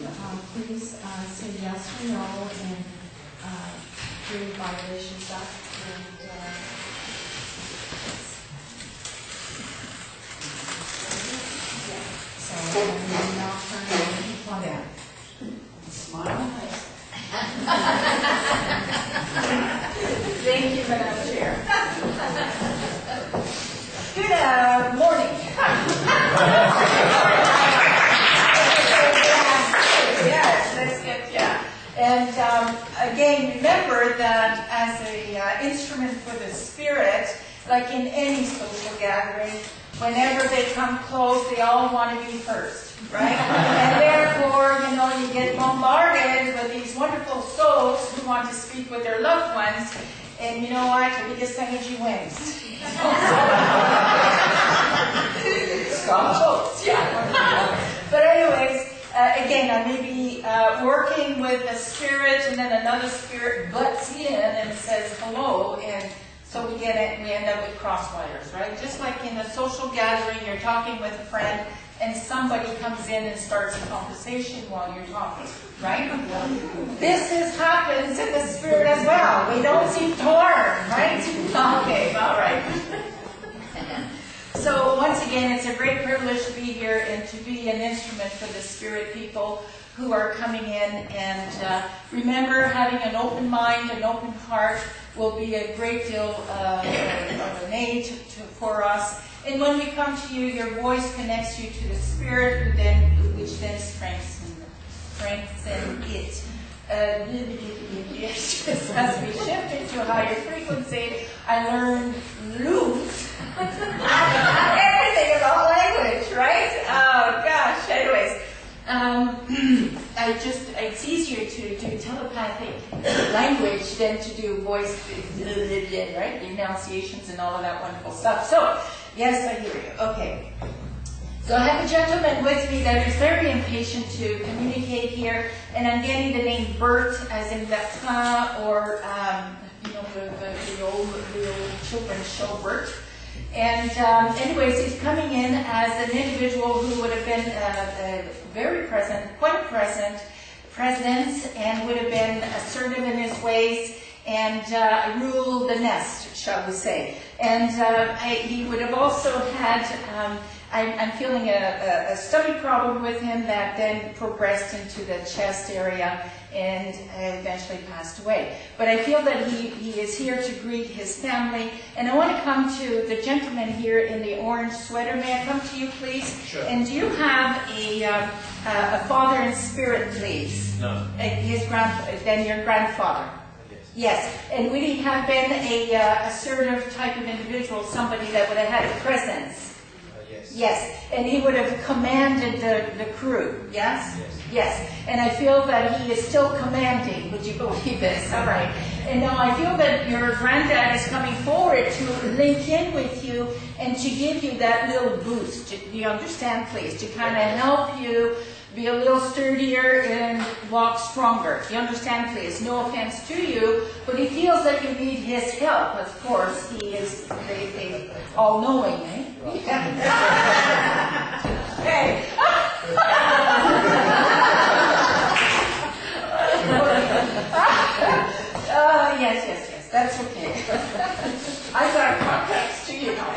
please say yes or no and bring vibrations up. So I'm now turn it over to Claudette. Smile. Thank you, Madam Chair. Good morning. Yes, let's get, yeah. And again, remember that as an instrument for the spirit, like in any social gathering, whenever they come close, they all want to be first, right? And therefore, you get bombarded with these wonderful souls who want to speak with their loved ones, and you know what? The biggest energy wins. Strong folks, yeah. But anyways, again, I may be working with a spirit, and then another spirit butts in and says hello, and so we end up with cross wires, right? Just like in a social gathering, you're talking with a friend, and somebody comes in and starts a conversation while you're talking, right? This happens in the spirit as well. We don't seem to learn, right? Okay, all right. So once again, it's a great privilege to be here and to be an instrument for the spirit people who are coming in. And remember, having an open mind, an open heart will be a great deal of an aid for us. And when we come to you, your voice connects you to the spirit, which then strengthens it. As we shift into a higher frequency, I learned loose. Everything is all language, right? Oh gosh. Anyways, it's easier to do telepathic language than to do voice, right? Enunciations and all of that wonderful stuff. So, yes, I hear you. Okay. So I have a gentleman with me that is very impatient to communicate here, and I'm getting the name Bert as in Bertrand, or the old children's show Bert. And anyways, he's coming in as an individual who would have been very present, quite present, and would have been assertive in his ways, and ruled the nest, shall we say. And he would have also had, I'm feeling a stomach problem with him that then progressed into the chest area and eventually passed away. But I feel that he is here to greet his family. And I want to come to the gentleman here in the orange sweater. May I come to you, please? Sure. And do you have a father in spirit, please? No. Then your grandfather? Yes. And would he have been a assertive type of individual, somebody that would have had a presence? Yes. Yes. And he would have commanded the crew, yes? Yes. Yes. And I feel that he is still commanding. Would you believe this? All right. And now I feel that your granddad is coming forward to link in with you and to give you that little boost. Do you understand, please? To kind of help you be a little sturdier and walk stronger. Do you understand, please? No offense to you, but he feels that you need his help. Of course, he is all-knowing, eh? Okay. Yes. That's okay. I got contacts to you now.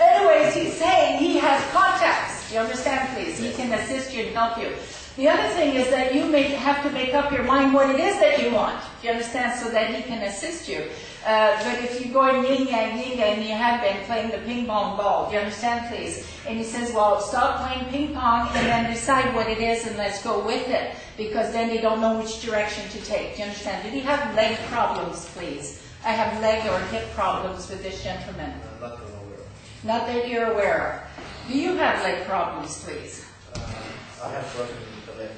Anyways, he's saying he has contacts. Do you understand, please? He can assist you and help you. The other thing is that you may have to make up your mind what it is that you want. Do you understand? So that he can assist you. But if you're going yin-yang, and you have been playing the ping pong ball, do you understand, please? And he says, well, stop playing ping pong and then decide what it is and let's go with it. Because then they don't know which direction to take. Do you understand? Did he have leg problems, please? I have leg or hip problems with this gentleman. Not that I'm aware of. Not that you're aware of. Do you have leg problems, please? I have broken the left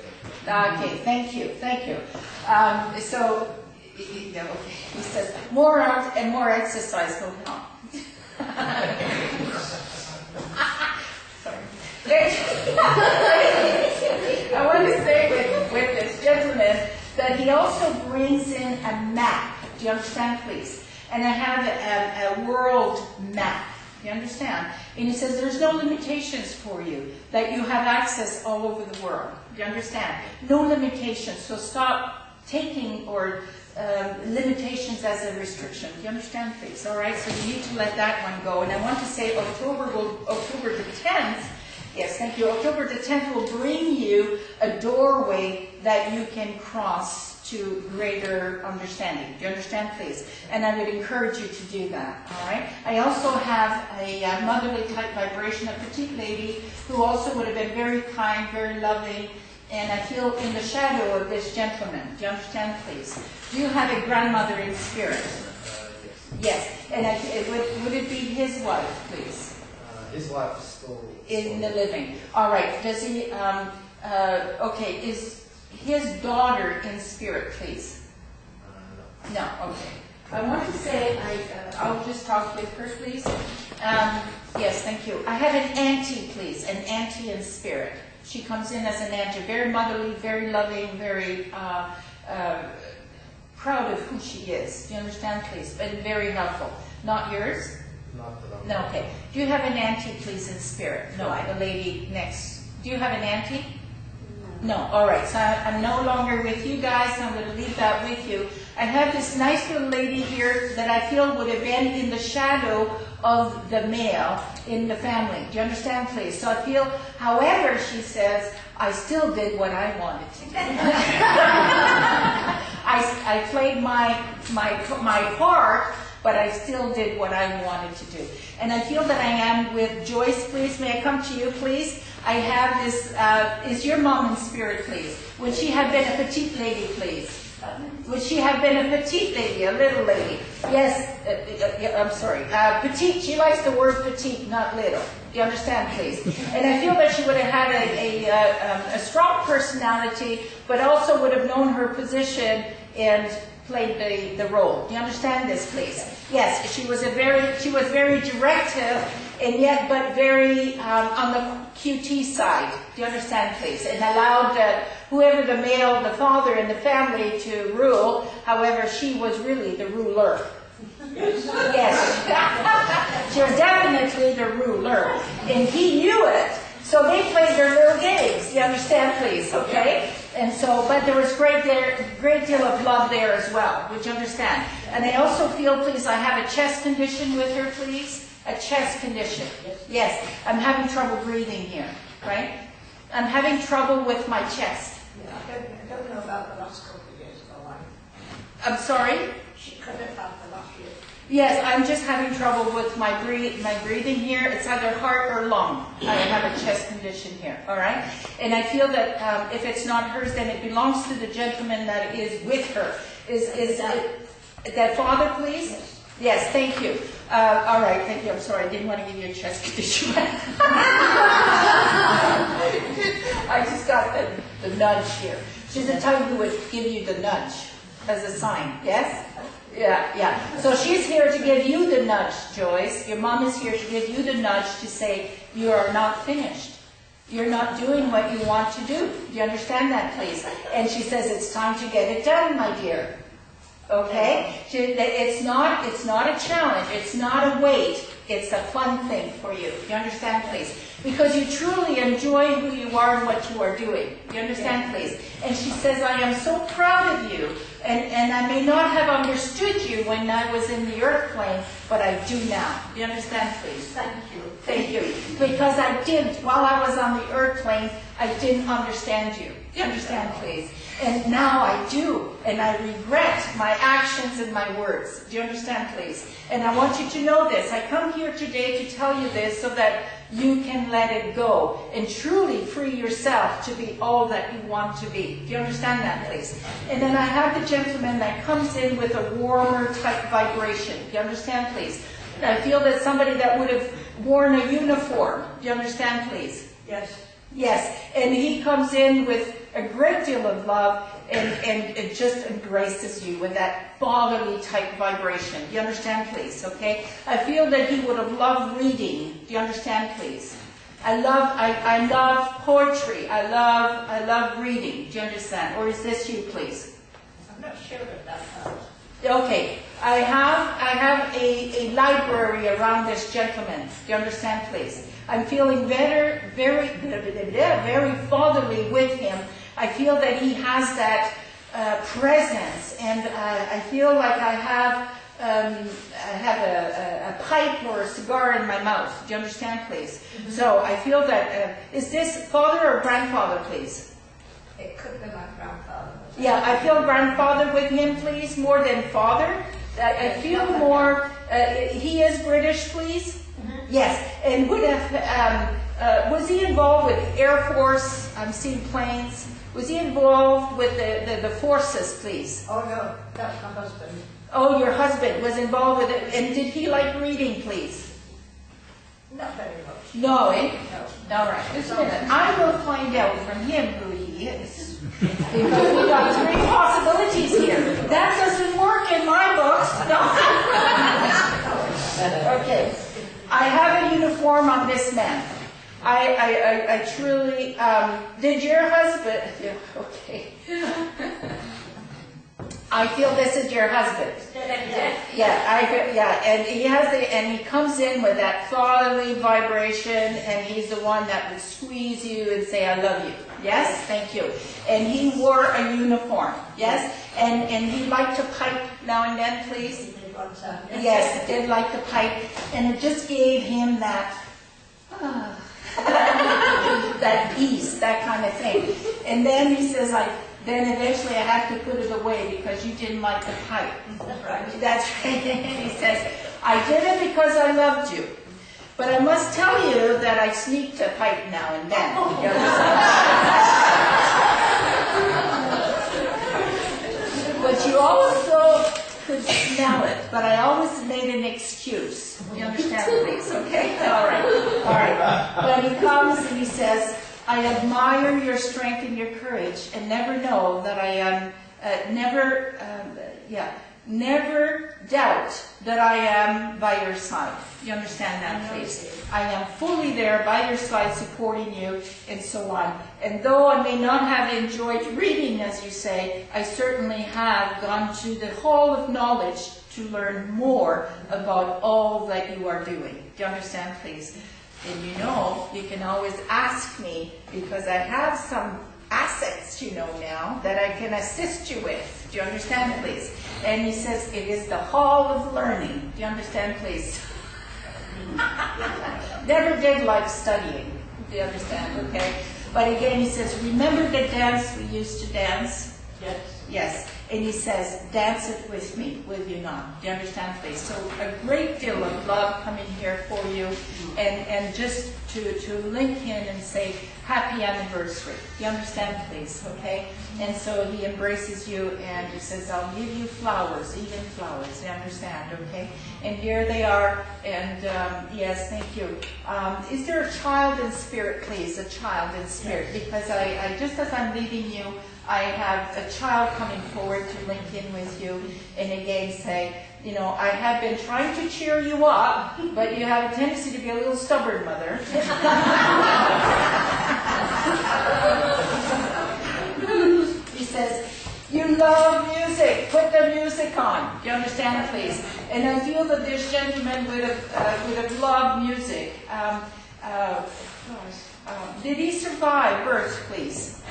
leg. Okay, thank you. He says, more art and more exercise will help. Sorry. I want to say with this gentleman that he also brings in a map. Do you understand, please? And I have a world map. Do you understand? And he says there's no limitations for you, that you have access all over the world. Do you understand? No limitations. So stop taking or limitations as a restriction. Do you understand, please? All right, so you need to let that one go. And I want to say October the 10th, yes, thank you. October the 10th will bring you a doorway that you can cross to greater understanding. Do you understand, please? And I would encourage you to do that, all right? I also have a motherly type vibration, a petite lady, who also would have been very kind, very loving, and I feel in the shadow of this gentleman. Do you understand, please? Do you have a grandmother in spirit? Yes. Yes. And would it be his wife, please? His wife is still In the living. All right. Does he, okay, is his daughter in spirit, please? No. No, okay. I want to say, I'll just talk with her, please. Yes, thank you. I have an auntie, please, an auntie in spirit. She comes in as an auntie, very motherly, very loving, very proud of who she is. Do you understand, please? And very helpful. Not yours? Not the number. No, okay. Do you have an auntie, please, in spirit? No, the lady next. Do you have an auntie? No. All right. So I'm no longer with you guys. I'm going to leave that with you. I have this nice little lady here that I feel would have been in the shadow of the male in the family. Do you understand, please? So I feel, however, she says, I still did what I wanted to do. I played my part, but I still did what I wanted to do. And I feel that I am with Joyce, please. May I come to you, please? I have this, is your mom in spirit, please? Would she have been a petite lady, please? Would she have been a petite lady, a little lady? Yes, I'm sorry. Petite, she likes the word petite, not little. Do you understand, please? And I feel that she would have had a strong personality, but also would have known her position and played the role. Do you understand this, please? Yes, she was very directive, and yet, but very on the QT side. Do you understand, please? And allowed whoever the male, the father in the family to rule. However, she was really the ruler. Yes, she was definitely the ruler, and he knew it. So they played their little games. You understand, please? Okay. And so, but there was great deal of love there as well. Would you understand? And I also feel, please, I have a chest condition with her, please. A chest condition. Yes. I'm having trouble breathing here, right? I'm having trouble with my chest. Yeah, I don't know about the last couple of years of her life. I'm sorry? She could have had the last year. Yes, I'm just having trouble with my breathing here. It's either heart or lung. I have a chest condition here, all right? And I feel that if it's not hers, then it belongs to the gentleman that is with her. Is that father, please? Yes, thank you. All right, thank you. I'm sorry, I didn't want to give you a chest condition. I just got the nudge here. She's the type who would give you the nudge as a sign, yes? Yeah. So she's here to give you the nudge, Joyce. Your mom is here to give you the nudge to say, you are not finished. You're not doing what you want to do. Do you understand that, please? And she says, it's time to get it done, my dear. Okay? It's not a challenge. It's not a weight. It's a fun thing for you. Do you understand, please? Because you truly enjoy who you are and what you are doing. Do you understand, please? And she says, I am so proud of you. And I may not have understood you when I was in the earth plane, but I do now. Do you understand, please? Thank you. Thank you. Because I didn't, while I was on the earth plane, I didn't understand you. Do you understand, please? And now I do, and I regret my actions and my words. Do you understand, please? And I want you to know this. I come here today to tell you this so that you can let it go and truly free yourself to be all that you want to be. Do you understand that, please? And then I have the gentleman that comes in with a warmer type vibration. Do you understand, please? I feel that somebody that would have worn a uniform. Do you understand, please? Yes. Yes, and he comes in with a great deal of love and it just embraces you with that fatherly type vibration. Do you understand, please? Okay? I feel that he would have loved reading. Do you understand, please? I love poetry. I love reading. Do you understand? Or is this you, please? I'm not sure that that helps. Okay. I have a library around this gentleman. Do you understand, please? I'm feeling very fatherly with him. I feel that he has that presence, and I feel like I have a pipe or a cigar in my mouth. Do you understand, please? Mm-hmm. So I feel that, is this father or grandfather, please? It could be my grandfather. Yeah, I feel grandfather with him, please, more than father. I feel more, he is British, please? Mm-hmm. Yes, and would have, was he involved with Air Force? I'm seeing planes. Was he involved with the forces, please? Oh no, that's my husband. Oh, your husband was involved with it. And did he like reading, please? Not very much. No, eh? No. All right, just a minute. I will find out from him who he is. Because we got 3 possibilities here. That doesn't work in my books. No. Okay. I have a uniform on this man. I truly, did your husband, yeah, okay. I feel this is your husband. Yeah, and he has and he comes in with that fatherly vibration, and he's the one that would squeeze you and say, I love you. Yes, thank you. And he wore a uniform, yes? And he liked to pipe now and then, please? Yes, he did like to pipe, and it just gave him that, that peace, that kind of thing. And then he says, then eventually I had to put it away because you didn't like the pipe. That's right. He says, I did it because I loved you. But I must tell you that I sneaked a pipe now and then. But you also could smell it. But I always made an excuse. You understand, please? Okay? All right. But he comes and he says, I admire your strength and your courage, and never know that I am, never doubt that I am by your side. You understand that, please? I am fully there by your side, supporting you, and so on. And though I may not have enjoyed reading, as you say, I certainly have gone to the hall of knowledge to learn more about all that you are doing. Do you understand, please? And you know, you can always ask me, because I have some assets, you know, now, that I can assist you with. Do you understand, please? And he says, it is the hall of learning. Do you understand, please? Never did like studying. Do you understand, okay? But again, he says, remember the dance we used to dance? Yes. Yes. And he says, dance it with me, will you not? Do you understand, please? So a great deal of love coming here for you, and just to link in and say, happy anniversary. Do you understand, please? Okay? And so he embraces you, and he says, I'll give you flowers, even flowers. Do you understand, okay? And here they are, and yes, thank you. Is there a child in spirit, please? A child in spirit, because I just as I'm leaving you, I have a child coming forward to link in with you and again say, you know, I have been trying to cheer you up, but you have a tendency to be a little stubborn, mother. He says, you love music, put the music on. Do you understand, please? And I feel that this gentleman would have loved music. Did he survive birth, please?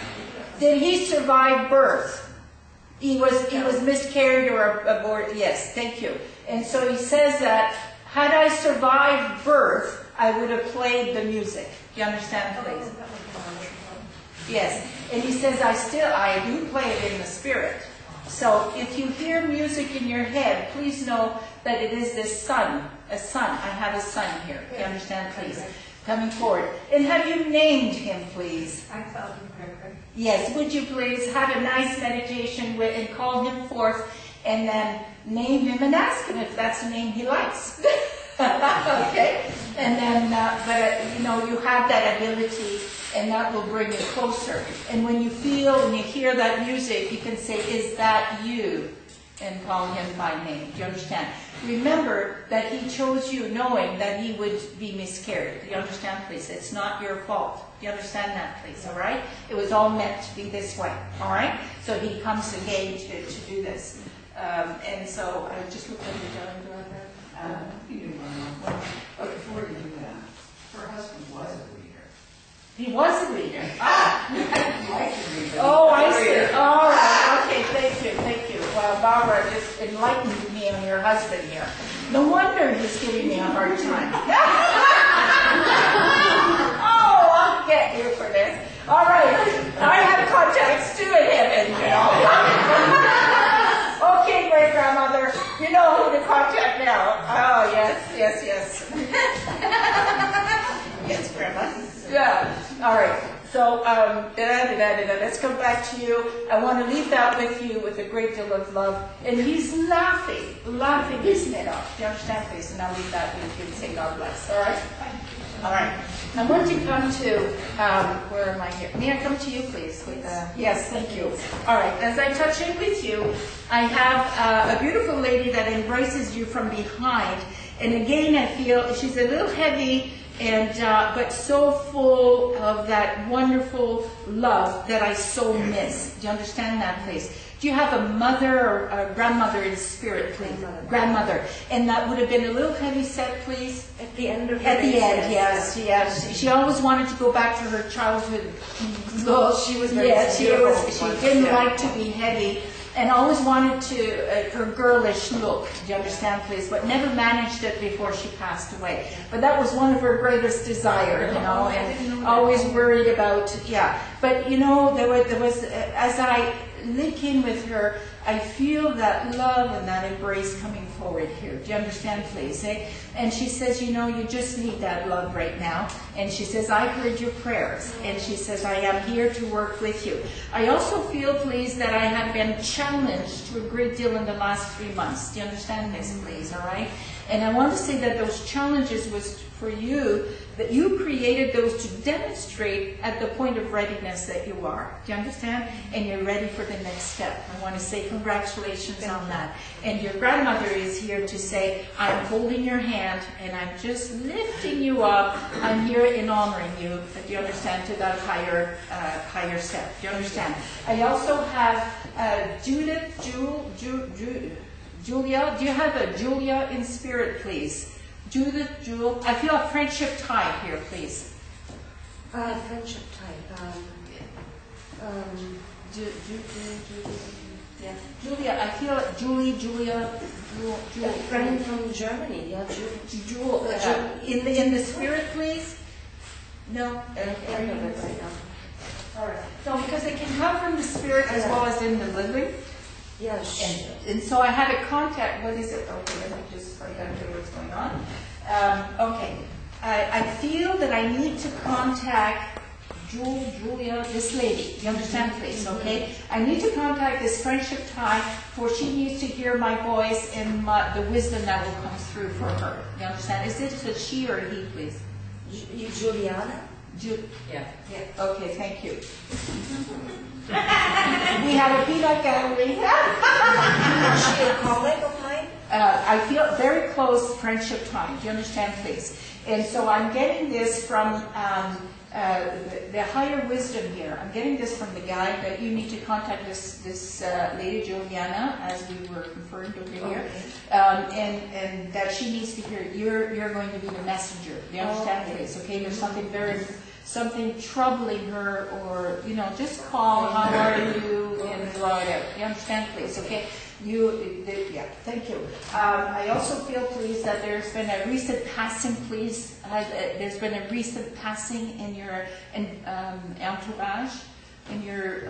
Did he survive birth? He was miscarried or aborted. Yes, thank you. And so he says that had I survived birth, I would have played the music. Do you understand, please? Yes. And he says I do play it in the spirit. So if you hear music in your head, please know that it is this son, a son. I have a son here. Do you understand, please? Coming forward. And have you named him, please? I called him Derrick. Yes, would you please have a nice meditation with and call him forth, and then name him and ask him if that's the name he likes. Okay? And then, you know, you have that ability, and that will bring you closer. And when you feel and you hear that music, you can say, is that you? And call him by name. Do you understand? Remember that he chose you knowing that he would be miscarried. Do you understand, please? It's not your fault. Do you understand that, please? All right? It was all meant to be this way. All right? So he comes again to do this. And so I just looked at the calendar. Before you do that, her husband was a reader. He was a reader. Ah! Oh, I see. All right. Okay, thank you. Well, Barbara just enlightened me on your husband here. No wonder he's giving me a hard time. Oh, I'll get you for this. All right. I have contacts too in heaven, you know. Okay, great-grandmother. You know who to contact now. Oh, yes. Yes, Grandma. Yeah. All right. So, let's come back to you. I want to leave that with you with a great deal of love. And he's laughing his head off. Do you understand, please? And I'll leave that with you and say God bless. All right? All right. I want to come to, where am I here? May I come to you, please? Yes, thank you. All right. As I touch in with you, I have a beautiful lady that embraces you from behind. And again, I feel she's a little heavy, and but so full of that wonderful love that I so miss. Do you understand that, please? Do you have a mother or a grandmother in spirit, please? Grandmother. And that would have been a little heavy set, please? At the end of At the end, yes. She always wanted to go back to her childhood look. She was very She didn't like to be heavy, and always wanted to her girlish look. Do you understand, please? But never managed it before she passed away. But that was one of her greatest desires, you know, and always worried about, yeah. But you know, there was as I link in with her, I feel that love and that embrace coming forward here. Do you understand, please? Eh? And she says, you know, you just need that love right now. And she says, I heard your prayers. And she says, I am here to work with you. I also feel, please, that I have been challenged to a great deal in the last 3 months. Do you understand this, please? All right? And I want to say that those challenges was for you, that you created those to demonstrate at the point of readiness that you are. Do you understand? And you're ready for the next step. I want to say congratulations on that. And your grandmother is here to say, I'm holding your hand and I'm just lifting you up. I'm here in honoring you. Do you understand? To that higher step. Do you understand? I also have Julia. Do you have a Julia in spirit, please? Judith, Jewel. I feel a friendship tie here, please. Friendship type. Yeah. Julia, I feel Julia. A friend from Germany. Yeah, Jewel. In the spirit, please. No. End of it right now. All right. So because it can come from the spirit as well as in the living. Yes. And so I have a contact. What is it? Okay, let me just find out what's going on. Okay. I feel that I need to contact Julia, this lady. You understand, please? Okay. I need to contact this friendship tie, for she needs to hear my voice and the wisdom that will come through for her. You understand? Is it a she or a he, please? Juliana? Yeah. Okay, thank you. We have a peanut gallery. Is she a colleague of mine? I feel very close friendship time. Do you understand, please? And so I'm getting this from the higher wisdom here. I'm getting this from the guide that you need to contact this lady Juliana, as we were confirmed over here, and that she needs to hear. You're going to be the messenger. Do you understand, please? Okay. There's something troubling her, or just call. How are you? And draw it out. You understand, please? Okay. Thank you. I also feel, please, that there's been a recent passing, please. There's been a recent passing in your entourage, in your,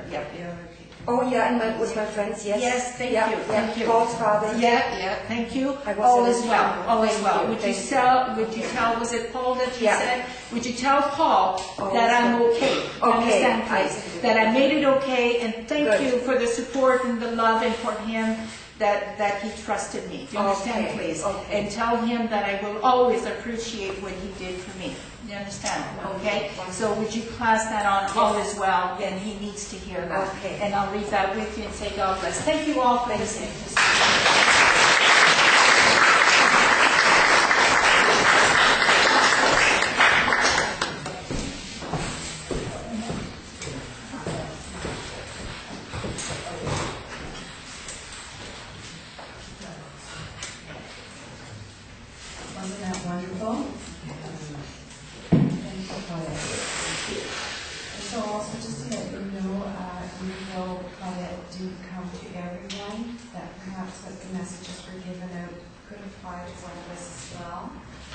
Oh yeah, and with my friends, yes. Yes, thank you. Thank you. Paul's father. Yeah, thank you. All is well. All is well. Would you tell, was it Paul that you said? Would you tell Paul that I'm okay? Understand, please? That I made it okay, and thank you for the support and the love, and for him that he trusted me. Do you understand, please? And tell him that I will always appreciate what he did for me. Do you understand? Okay? So would you pass that on? All is well, and he needs to hear that. Okay. And I'll leave that with you and say God bless. Thank you all for listening. Wasn't that wonderful? Thank you, Claudette. So also just to let you know, Claudette did come to everyone, that perhaps what the messages were given out could apply to one of us as well.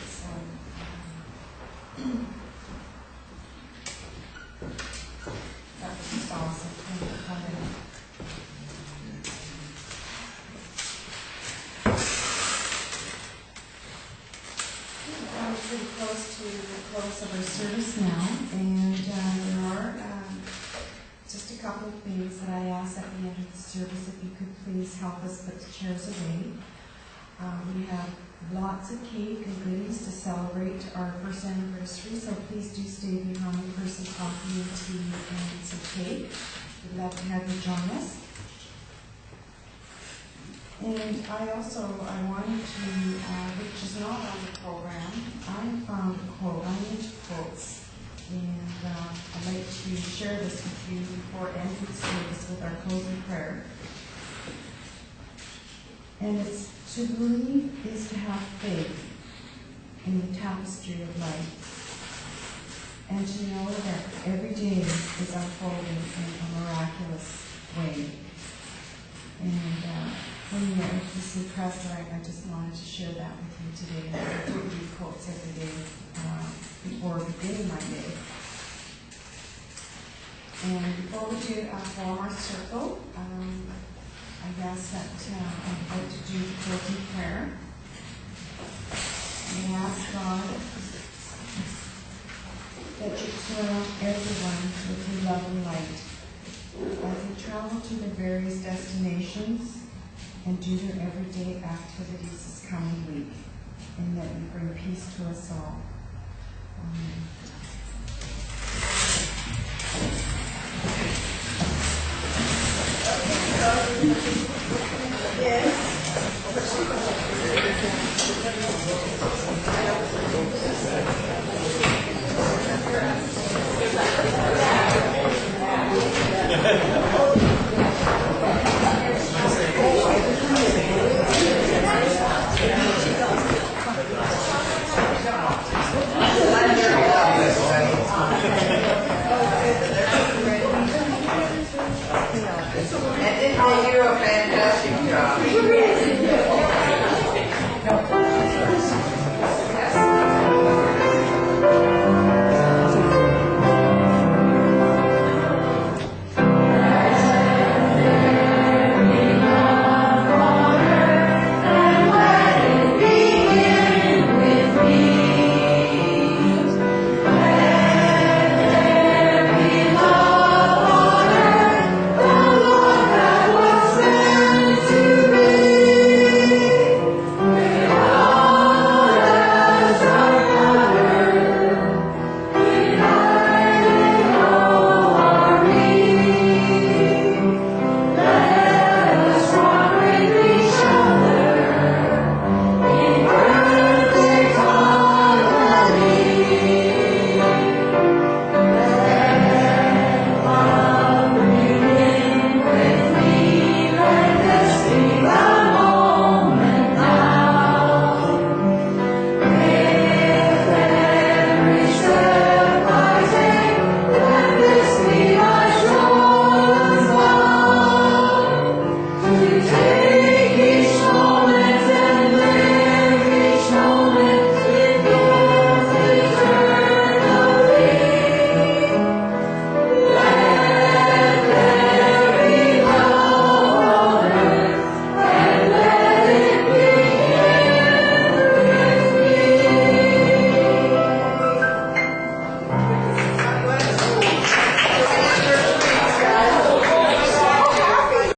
So, that was just awesome. Thank you, Claudette. We're pretty close to the close of our service now, and there are just a couple of things that I ask at the end of the service, if you could please help us put the chairs away. We have lots of cake and goodies to celebrate our first anniversary, so please do stay behind for some coffee and tea and some cake. We'd love to have you join us. And I wanted to, which is not on the program, I found a quote, I'm into quotes, and I'd like to share this with you before ending the service with our closing prayer. And it's, to believe is to have faith in the tapestry of life, and to know that every day is unfolding in a miraculous way. And when you were this impressed, I just wanted to share that with you today. And I do read quotes every day before beginning my day. And before we do form our circle, I guess that I'd like to do the closing prayer. And ask God that you surround everyone with your love and light as they travel to their various destinations and do their everyday activities this coming week, and that you bring peace to us all.